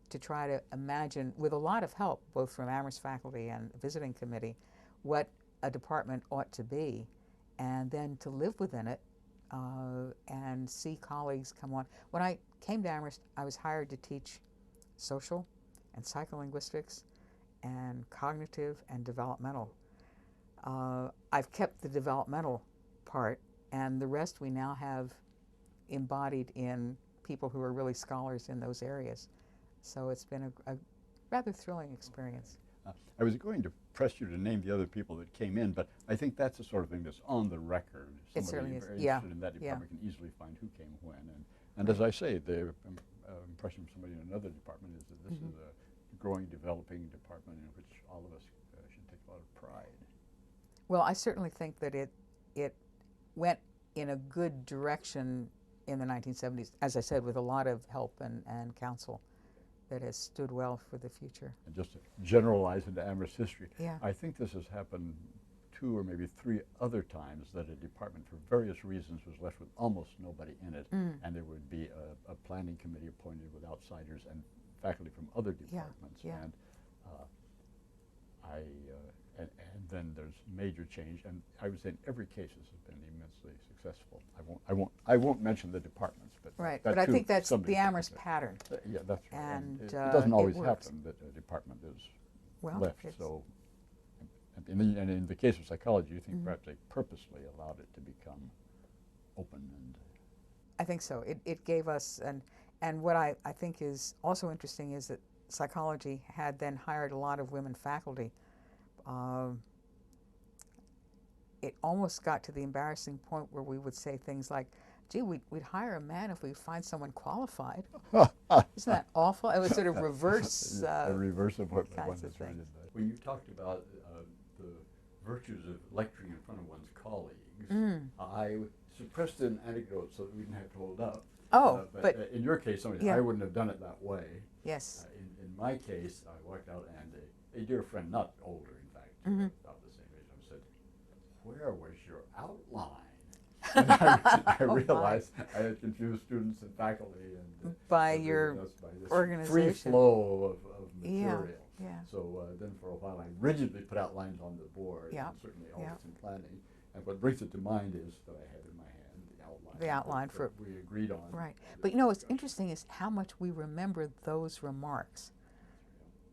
to try to imagine, with a lot of help, both from Amherst faculty and visiting committee, what a department ought to be, and then to live within it and see colleagues come on. When I came to Amherst, I was hired to teach social and psycholinguistics and cognitive and developmental. I've kept the developmental part, and the rest we now have embodied in people who are really scholars in those areas. So it's been a rather thrilling experience. I was going to press you to name the other people that came in, but I think that's the sort of thing that's on the record. It certainly is. Very Yeah. interested in that department can easily find who came when. And Right. as I say, the impression from somebody in another department is that this is a growing, developing department in which all of us should take a lot of pride. Well, I certainly think that it went in a good direction in the 1970s, as I said, with a lot of help and counsel that has stood well for the future. And just to generalize into Amherst history, Yeah. I think this has happened 2 or maybe 3 other times that a department, for various reasons, was left with almost nobody in it, and there would be a planning committee appointed with outsiders and faculty from other departments. yeah. And and then there's major change, and I would say in every case this has been immensely successful. I won't mention the departments, but Right, that but I too, think that's somebody the can Amherst say. pattern. Yeah, that's right. And, it doesn't it always works. happen that a department is Well, left. it's- So, and in the case of psychology, you think perhaps they purposely allowed it to become open and. I think so. It gave us, and what I think is also interesting is that psychology had then hired a lot of women faculty. It almost got to the embarrassing point where we would say things like, gee, we'd hire a man if we find someone qualified. Isn't that awful? It was sort of reverse. The reverse of what one kinds has of read. things. Well, you talked about the virtues of lecturing in front of one's colleagues. I suppressed an anecdote so that we didn't have to hold up. Oh, but but in your case, yeah. I wouldn't have done it that way. yes. In my case, I walked out and a dear friend, not older in fact, about the same age, said, "Where was your outline?" And I realized I had confused students and faculty and By and your by this organization. free flow of Yeah, material. yeah. So then for a while I rigidly put outlines on the board, Yeah, and certainly always yeah. in planning. And what brings it to mind is that I had in my hand the outline. The outline that for- we agreed on. Right. But you know what's interesting is how much we remember those remarks.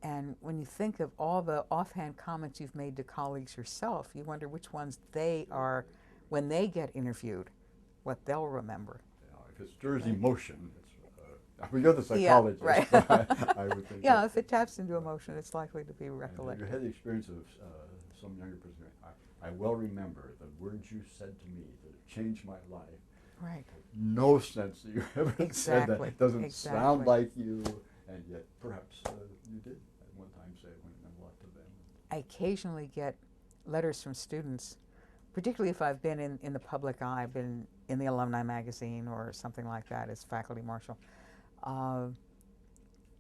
And when you think of all the offhand comments you've made to colleagues yourself, you wonder which ones they are, when they get interviewed, what they'll remember. If it stirs emotion, it's, you're the psychologist. right. but I would think Yeah, that- if it taps into emotion, it's likely to be and recollected. you had the experience of some younger person. I well remember the words you said to me that have changed my life. Right. No sense that you ever said Exactly, that. It doesn't exactly. sound like you, and yet perhaps you did at one time say it when it meant a lot to them. I occasionally get letters from students, particularly if I've been in the public eye, I've been in the alumni magazine or something like that as faculty marshal.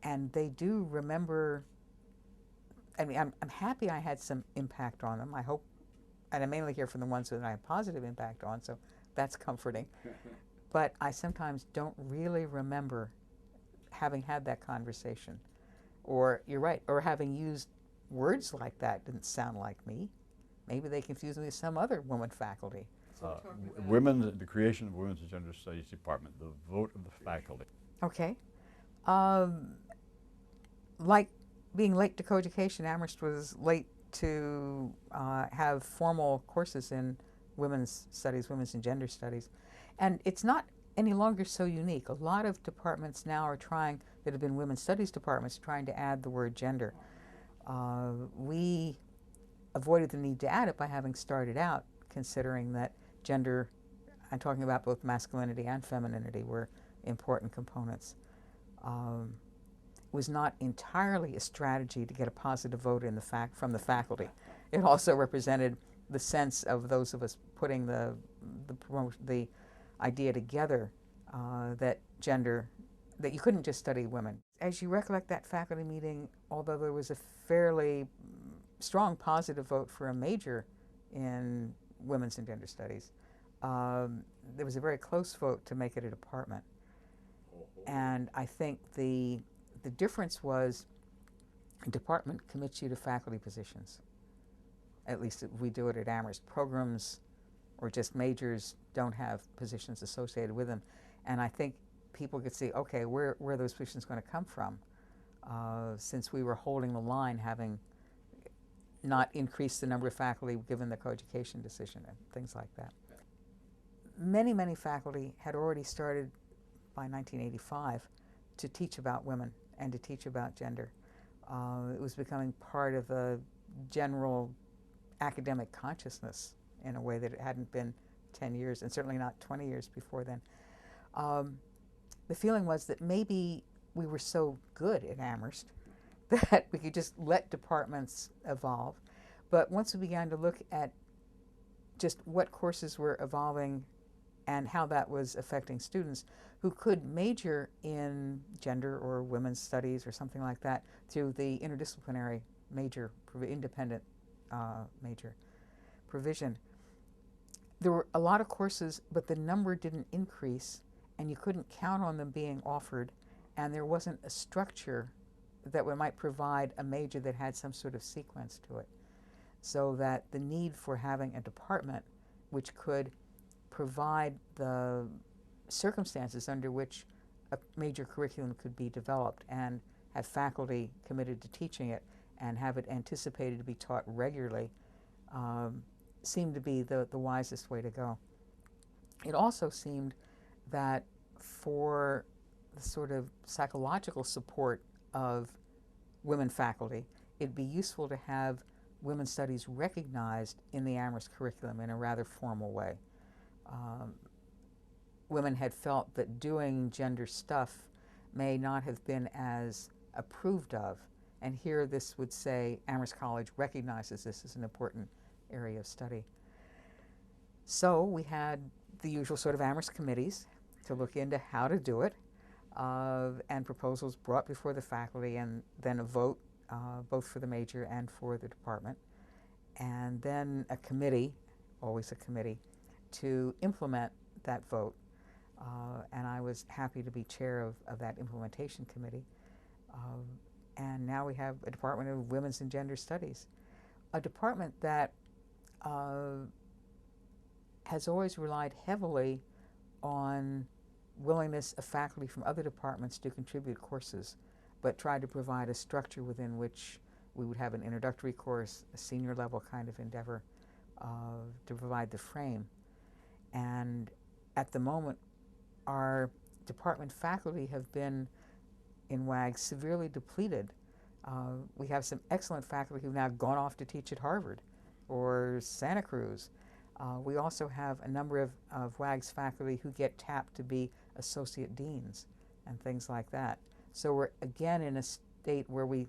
And they do remember, I mean, I'm happy I had some impact on them. I hope, and I mainly hear from the ones that I have positive impact on, so that's comforting. But I sometimes don't really remember having had that conversation. Or, you're right, or having used words like that didn't sound like me. Maybe they confused me with some other woman faculty. The creation of the Women's and Gender Studies Department, the vote of the faculty. Okay. Like being late to co-education, Amherst was late to have formal courses in women's studies, women's and gender studies. And it's not any longer so unique. A lot of departments now are trying, that have been women's studies departments, trying to add the word gender. We avoided the need to add it by having started out considering that gender, I'm talking about both masculinity and femininity, were important components. Was not entirely a strategy to get a positive vote in from the faculty. It also represented the sense of those of us putting the idea together that you couldn't just study women. As you recollect that faculty meeting, although there was a fairly strong positive vote for a major in women's and gender studies, there was a very close vote to make it a department. And I think the difference was a department commits you to faculty positions. At least we do it at Amherst. Programs or just majors don't have positions associated with them. And I think people could see, okay, where are those positions going to come from? Since we were holding the line, having not increased the number of faculty given the coeducation decision and things like that. Many, many faculty had already started by 1985 to teach about women and to teach about gender. It was becoming part of the general academic consciousness in a way that it hadn't been 10 years, and certainly not 20 years before then. The feeling was that maybe we were so good at Amherst that we could just let departments evolve. But once we began to look at just what courses were evolving and how that was affecting students who could major in gender or women's studies or something like that through the interdisciplinary major, independent major. provision. There were a lot of courses, but the number didn't increase, and you couldn't count on them being offered, and there wasn't a structure that might provide a major that had some sort of sequence to it. So that the need for having a department which could provide the circumstances under which a major curriculum could be developed and have faculty committed to teaching it and have it anticipated to be taught regularly seemed to be the wisest way to go. It also seemed that for the sort of psychological support of women faculty, it'd be useful to have women's studies recognized in the Amherst curriculum in a rather formal way. Women had felt that doing gender stuff may not have been as approved of, and here this would say Amherst College recognizes this as an important area of study. So we had the usual sort of Amherst committees to look into how to do it, and proposals brought before the faculty, and then a vote both for the major and for the department, and then a committee, always a committee, to implement that vote. And I was happy to be chair of that implementation committee. And now we have a Department of Women's and Gender Studies, a department that has always relied heavily on willingness of faculty from other departments to contribute courses, but tried to provide a structure within which we would have an introductory course, a senior level kind of endeavor to provide the frame. And at the moment, our department faculty have been in WAG severely depleted. We have some excellent faculty who've now gone off to teach at Harvard or Santa Cruz. We also have a number of WAG's faculty who get tapped to be associate deans and things like that. So we're again in a state where we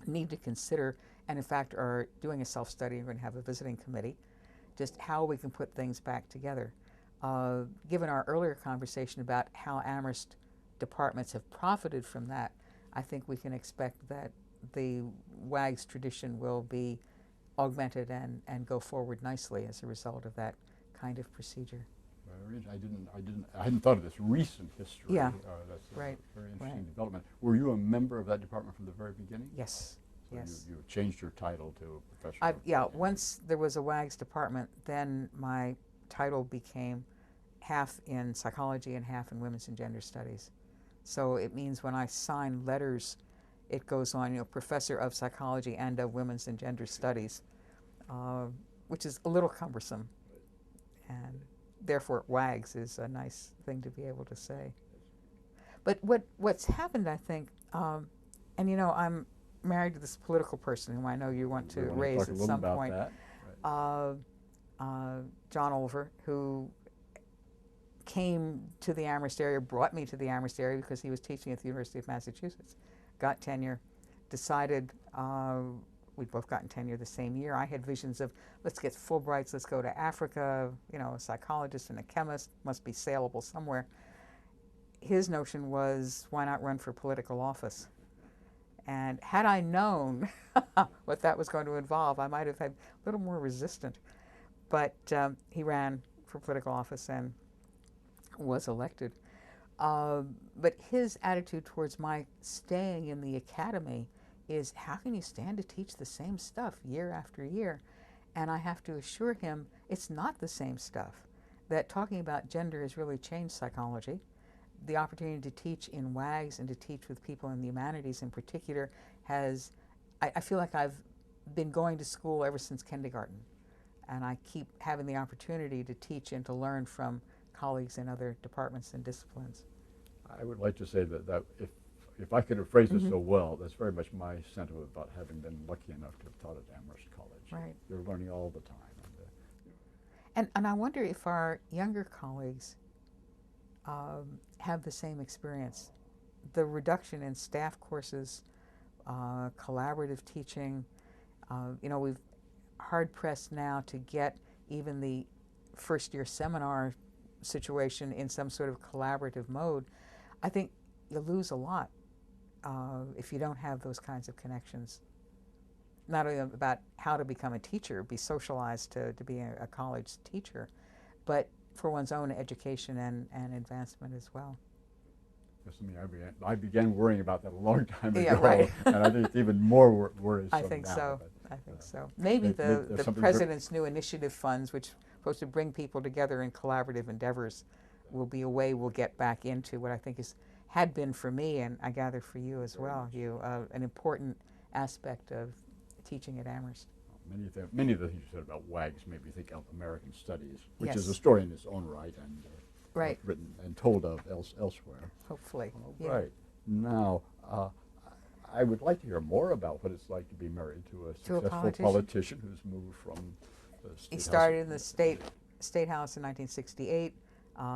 need to consider, and in fact are doing a self-study, and we're going to have a visiting committee, just how we can put things back together. Given our earlier conversation about how Amherst departments have profited from that, I think we can expect that the WAG's tradition will be augmented and go forward nicely as a result of that kind of procedure. I hadn't thought of this recent history. Yeah. That's Right. a very interesting Right. development. Were you a member of that department from the very beginning? Yes. So Yes. you changed your title to professor. Yeah, once there was a WAG's department, then my title became half in psychology and half in women's and gender studies. So it means when I sign letters, it goes on, professor of psychology and of women's and gender studies, which is a little cumbersome. And therefore, WAGs is a nice thing to be able to say. But what's happened, I think, and I'm married to this political person whom I know you want to raise at some point. John Olver, who came to the Amherst area, brought me to the Amherst area because he was teaching at the University of Massachusetts, got tenure, decided, we'd both gotten tenure the same year. I had visions of, let's get Fulbrights, let's go to Africa, a psychologist and a chemist, must be saleable somewhere. His notion was, why not run for political office? And had I known what that was going to involve, I might have had a little more resistant. But he ran for political office and was elected. But his attitude towards my staying in the academy is, how can you stand to teach the same stuff year after year? And I have to assure him it's not the same stuff, that talking about gender has really changed psychology. The opportunity to teach in WAGs and to teach with people in the humanities in particular has, I feel like I've been going to school ever since kindergarten. And I keep having the opportunity to teach and to learn from colleagues in other departments and disciplines. I would like to say that if I could have phrased it so well, that's very much my sentiment about having been lucky enough to have taught at Amherst College. Right. You're learning all the time. And I wonder if our younger colleagues have the same experience. The reduction in staff courses, collaborative teaching, we've hard-pressed now to get even the first-year seminar situation in some sort of collaborative mode. I think you lose a lot if you don't have those kinds of connections. not only about how to become a teacher, be socialized to be a college teacher, but for one's own education and advancement as well. Yes, I began worrying about that a long time ago, Yeah, right. and I think it's even more worrisome I think now. so. But, I think so. Maybe maybe the there's something president's new initiative funds, which are supposed to bring people together in collaborative endeavors, will be a way we'll get back into what I think had been for me, and I gather for you as Very well, much. Hugh, an important aspect of teaching at Amherst. many of the things you said about WAGs made me think of American Studies, which is a Yes. story in its own right, and Right. written and told of elsewhere. Hopefully. All Yeah. right. Now, I would like to hear more about what it's like to be married to a To a successful politician? who's moved from the state He house started in the state house in 1968,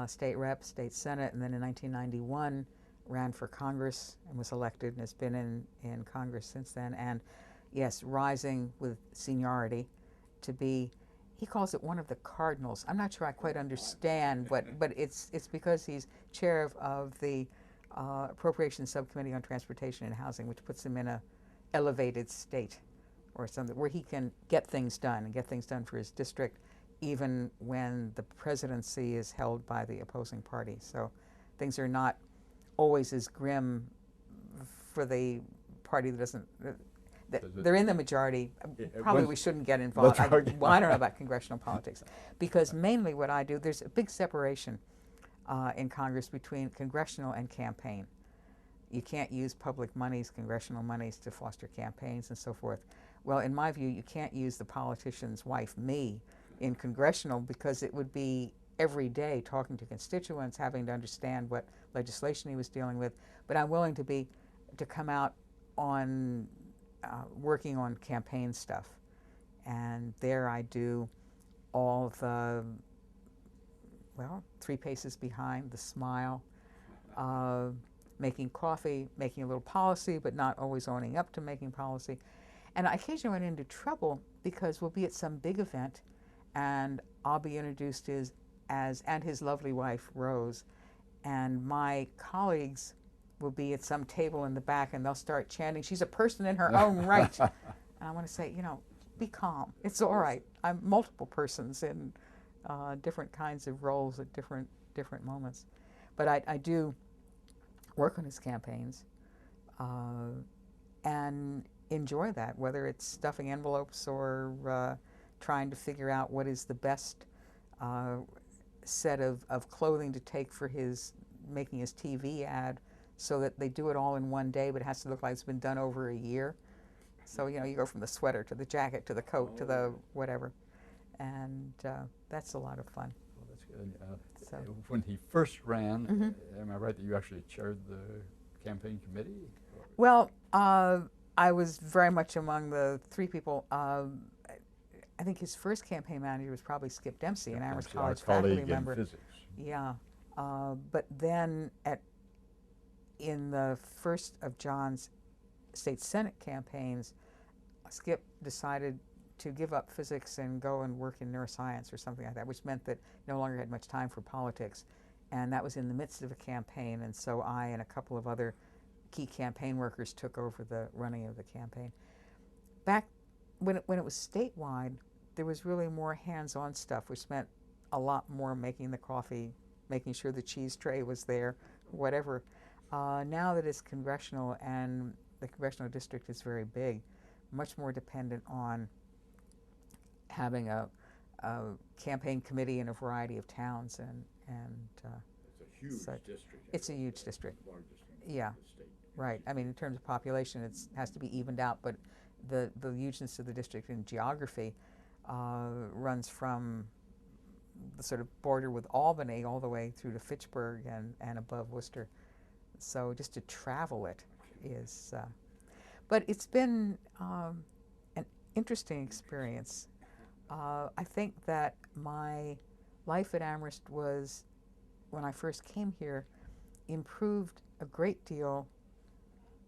state rep, state senate, and then in 1991 ran for Congress and was elected and has been in Congress since then. And yes, rising with seniority to be, he calls it one of the cardinals. I'm not sure I quite understand, but it's because he's chair of the Appropriations Subcommittee on Transportation and Housing, which puts him in a elevated state or something where he can get things done and get things done for his district even when the presidency is held by the opposing party. So things are not always as grim for the party that doesn't, they're in the majority. Probably we shouldn't get involved. I don't know about congressional politics because mainly what I do, there's a big separation in Congress between congressional and campaign. You can't use public monies, congressional monies, to foster campaigns and so forth. Well, in my view, you can't use the politician's wife, me, in congressional because it would be every day talking to constituents, having to understand what legislation he was dealing with. But I'm willing to come out on working on campaign stuff. And there I do all the, well, 3 paces behind, the smile, making coffee, making a little policy, but not always owning up to making policy. And I occasionally run into trouble because we'll be at some big event and I'll be introduced and his lovely wife, Rose, and my colleagues will be at some table in the back and they'll start chanting, "She's a person in her own right." And I want to say, be calm. It's all right. I'm multiple persons in different kinds of roles at different moments. But I do work on his campaigns and enjoy that, whether it's stuffing envelopes or trying to figure out what is the best set of clothing to take for making his TV ad so that they do it all in one day, but it has to look like it's been done over a year. So, you go from the sweater to the jacket to the coat to the whatever. And that's a lot of fun. Well, that's good. So. When he first ran, am I right that you actually chaired the campaign committee? Well, I was very much among the 3 people. I think his first campaign manager was probably Skip Dempsey, an Amherst College faculty member. Physics. Yeah, but then in the first of John's state senate campaigns, Skip decided to give up physics and go and work in neuroscience or something like that, which meant that he no longer had much time for politics. And that was in the midst of a campaign, and so I and a couple of other key campaign workers took over the running of the campaign. Back when it was statewide, there was really more hands-on stuff, which meant a lot more making the coffee, making sure the cheese tray was there, whatever. Now that it's congressional and the congressional district is very big, much more dependent on having a campaign committee in a variety of towns and It's a huge district. It's a huge district. Largest Yeah. in the state. Right. I mean, in terms of population, it has to be evened out, but the hugeness of the district in geography runs from the sort of border with Albany all the way through to Fitchburg and above Worcester. So just to travel it is, but it's been an interesting experience. I think that my life at Amherst was, when I first came here, improved a great deal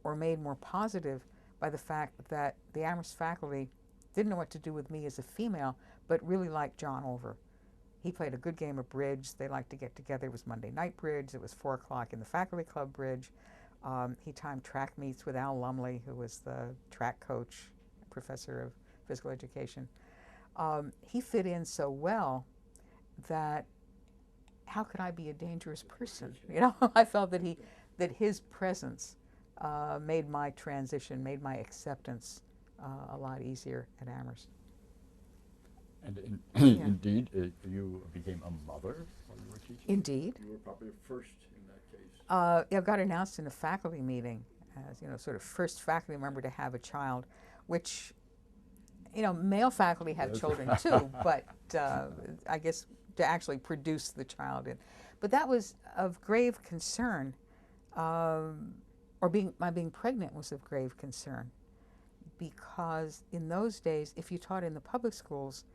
or made more positive by the fact that the Amherst faculty didn't know what to do with me as a female, but really liked John Olver. He played a good game of bridge. They liked to get together. It was Monday night bridge. It was 4 o'clock in the faculty club bridge. He timed track meets with Al Lumley, who was the track coach, professor of physical education. He fit in so well that how could I be a dangerous person? You know, I felt that his presence made my transition, made my acceptance a lot easier at Amherst. And Yeah. indeed, you became a mother while you were teaching? Indeed. You were probably first in that case. Yeah, I got announced in a faculty meeting as, you know, sort of first faculty member to have a child, which, you know, male faculty have Yes. children too, but I guess to actually produce the child. But that was of grave concern, or my being pregnant was of grave concern, because in those days, if you taught in the public schools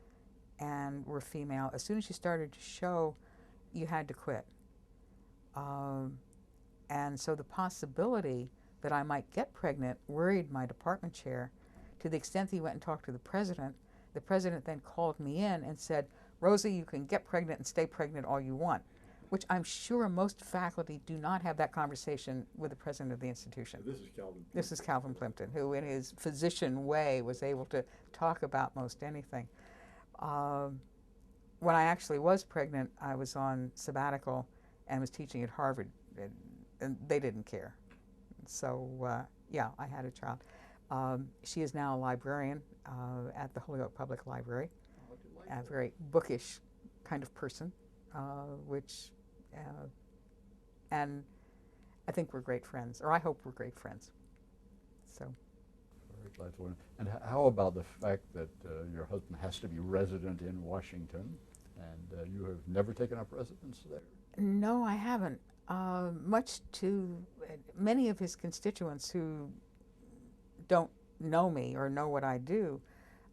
and were female, as soon as you started to show, you had to quit. And so the possibility that I might get pregnant worried my department chair, to the extent that he went and talked to the president. The president then called me in and said, Rosie, you can get pregnant and stay pregnant all you want, which I'm sure most faculty do not have that conversation with the president of the institution. This is Calvin. This is Calvin Plimpton, who in his physician way was able to talk about most anything. When I actually was pregnant, I was on sabbatical and was teaching at Harvard, and they didn't care. So, yeah, I had a child. She is now a librarian at the Holyoke Public Library, a very bookish kind of person, and I think we're great friends, or I hope we're great friends. So. Very glad to learn. And how about the fact that your husband has to be resident in Washington, and you have never taken up residence there? No, I haven't. Much to many of his constituents who don't know me or know what I do,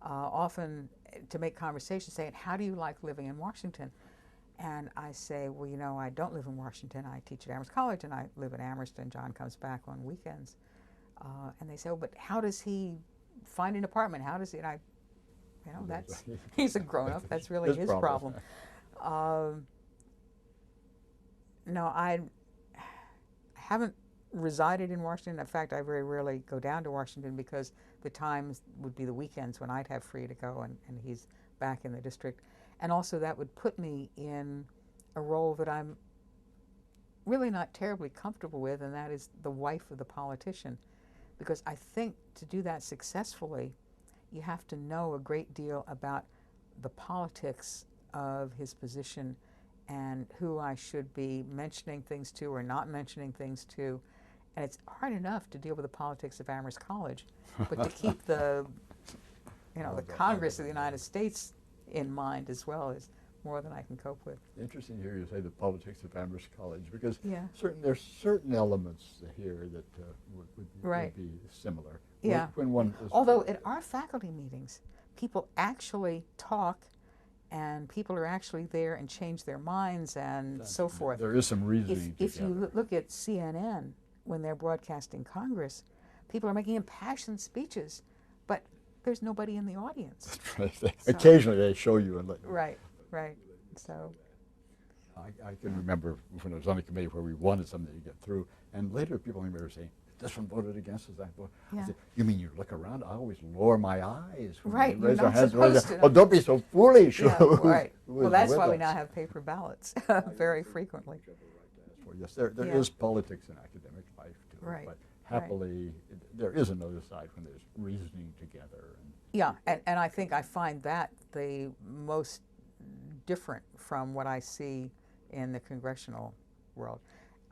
often to make conversation saying, how do you like living in Washington? And I say, well, you know, I don't live in Washington. I teach at Amherst College, and I live at Amherst, and John comes back on weekends. And they say, oh, but how does he find an apartment? How does he, and I, you know, that's, he's a grown-up. That's really his problem. No, I haven't resided in Washington. In fact, I very rarely go down to Washington because the times would be the weekends when I'd have free to go, and he's back in the district. And also that would put me in a role that I'm really not terribly comfortable with, and that is the wife of the politician. Because I think to do that successfully, you have to know a great deal about the politics of his position and who I should be mentioning things to or not mentioning things to. And it's hard enough to deal with the politics of Amherst College, but to keep the, you know, the Congress of the United States in mind as well is more than I can cope with. Interesting to hear you say the politics of Amherst College, because Yeah. there's certain elements here that would be similar. Yeah. When one is Although at our faculty meetings, people actually talk, and people are actually there and change their minds and so forth. There is some reasoning If you look at CNN, when they're broadcasting Congress, people are making impassioned speeches, but there's nobody in the audience. That's right. Occasionally they show you and let you. Right, right. So. I can remember when I was on the committee where we wanted something to get through, and later people remember saying, this one voted against us, that vote. Yeah. I said, you mean you look around? I always lower my eyes when Right, they raise you're their not hands. supposed to. Oh, don't be so foolish. Yeah, right. Well, that's why we us? now have paper ballots very frequently. Well, yes, there Yeah. is politics in academic life too, Right, but happily there is another side when there's reasoning together. And Yeah, and I think I find that the most different from what I see in the congressional world.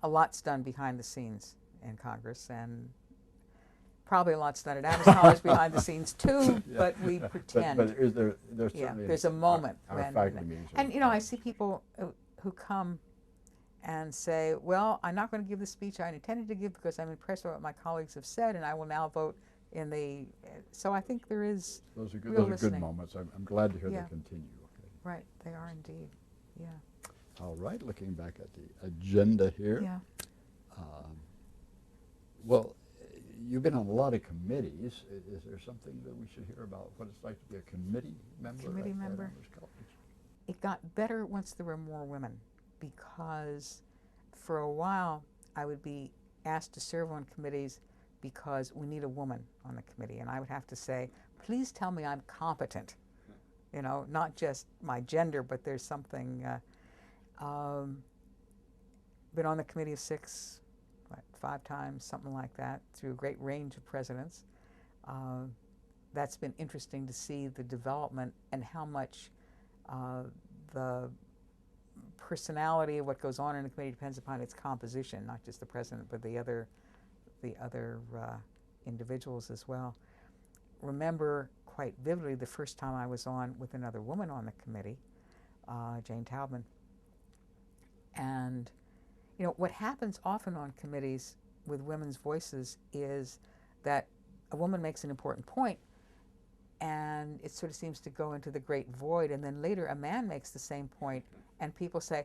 A lot's done behind the scenes in Congress, and probably a lot's done at Amherst College behind the scenes too, Yeah. but we pretend. But there's Yeah, certainly there's a moment our when, faculty meetings are and you know, I see people who come and say, well, I'm not going to give the speech I intended to give because I'm impressed with what my colleagues have said, and I will now vote in the, so I think there is those are good, real those are good listening. moments. I'm glad to hear Yeah. they continue. Okay. Right, they are indeed, yeah. All right, looking back at the agenda here. Yeah. Well, you've been on a lot of committees. Is there something that we should hear about what it's like to be a committee member? Committee at member. Amherst College? It got better once there were more women, because for a while I would be asked to serve on committees because we need a woman on the committee, and I would have to say, please tell me I'm competent. You know, not just my gender, but there's something. Been on the committee of 6, 5 times, something like that, through a great range of presidents. That's been interesting to see the development and how much the personality of what goes on in the committee depends upon its composition, not just the president, but the other individuals as well. Remember quite vividly the first time I was on with another woman on the committee, Jane Taubman. And you know, what happens often on committees with women's voices is that a woman makes an important point and it sort of seems to go into the great void, and then later a man makes the same point and people say,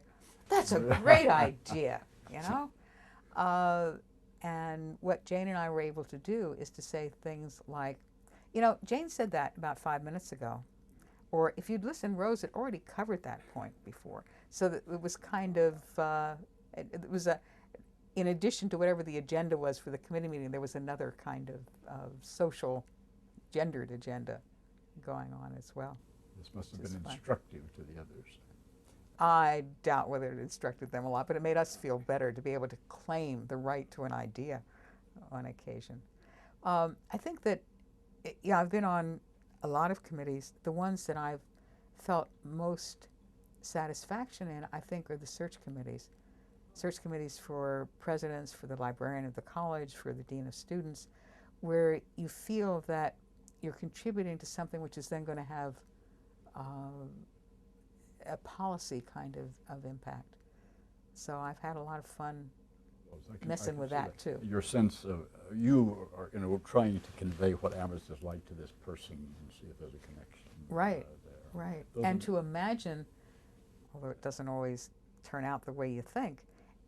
that's a great idea, you know? And what Jane and I were able to do is to say things like, you know, Jane said that about 5 minutes ago. Or if you'd listened, Rose had already covered that point before. So that it was kind of, it was in addition to whatever the agenda was for the committee meeting, there was another kind of social, gendered agenda going on as well. This must have been instructive to the others. I doubt whether it instructed them a lot, but it made us feel better to be able to claim the right to an idea on occasion. I think that, yeah, I've been on a lot of committees. The ones that I've felt most satisfaction in, I think, are the search committees. Search committees for presidents, for the librarian of the college, for the dean of students, where you feel that you're contributing to something which is then going to have a policy kind of impact. So I've had a lot of fun messing with that too. Your sense of, you are, you know, trying to convey what Amherst is like to this person and see if there's a connection. Right, there. right. Those And to imagine, although it doesn't always turn out the way you think,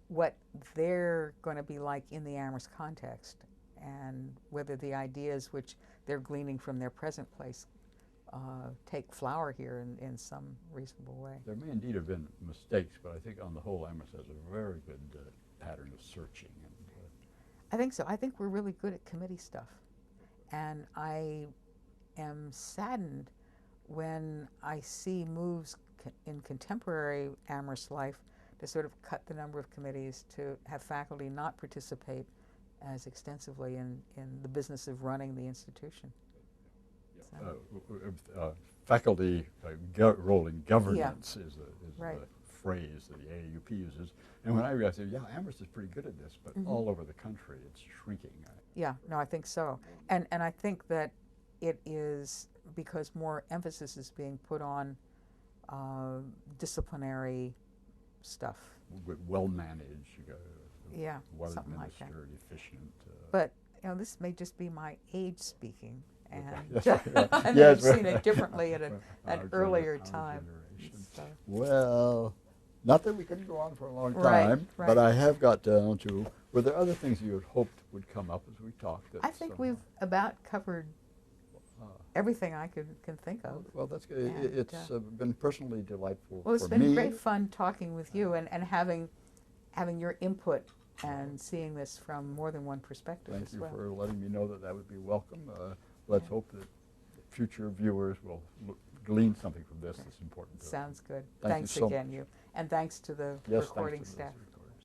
what they're going to be like in the Amherst context, and whether the ideas which they're gleaning from their present place take flower here in some reasonable way. There may indeed have been mistakes, but I think on the whole Amherst has a very good pattern of searching. And, I think so. I think we're really good at committee stuff. And I am saddened when I see moves in contemporary Amherst life to sort of cut the number of committees, to have faculty not participate as extensively in the business of running the institution. faculty role in governance is right. the phrase that the AAUP uses. And when I realized, yeah, Amherst is pretty good at this, but all over the country it's shrinking. Yeah, no, I think so. And I think that it is because more emphasis is being put on disciplinary stuff. Well managed, yeah, well something like that. administered, efficient. But you know, this may just be my age speaking, and, Yes, yeah. and Yes, I've seen it differently at an earlier time. So. Well, not that we couldn't go on for a long Right, time, right. but I have got down to, were there other things you had hoped would come up as we talked? I think we've about covered everything I can think of. Well, that's good. And, It's been personally delightful Well, it's for been me. great fun talking with you and having your input and seeing this from more than one perspective Thank as you well. for letting me know that that would be welcome. Let's hope that future viewers will glean something from this that's important to them. Sounds good. Thank you Thanks so again, you. And thanks to the Yes, thanks recording to the staff.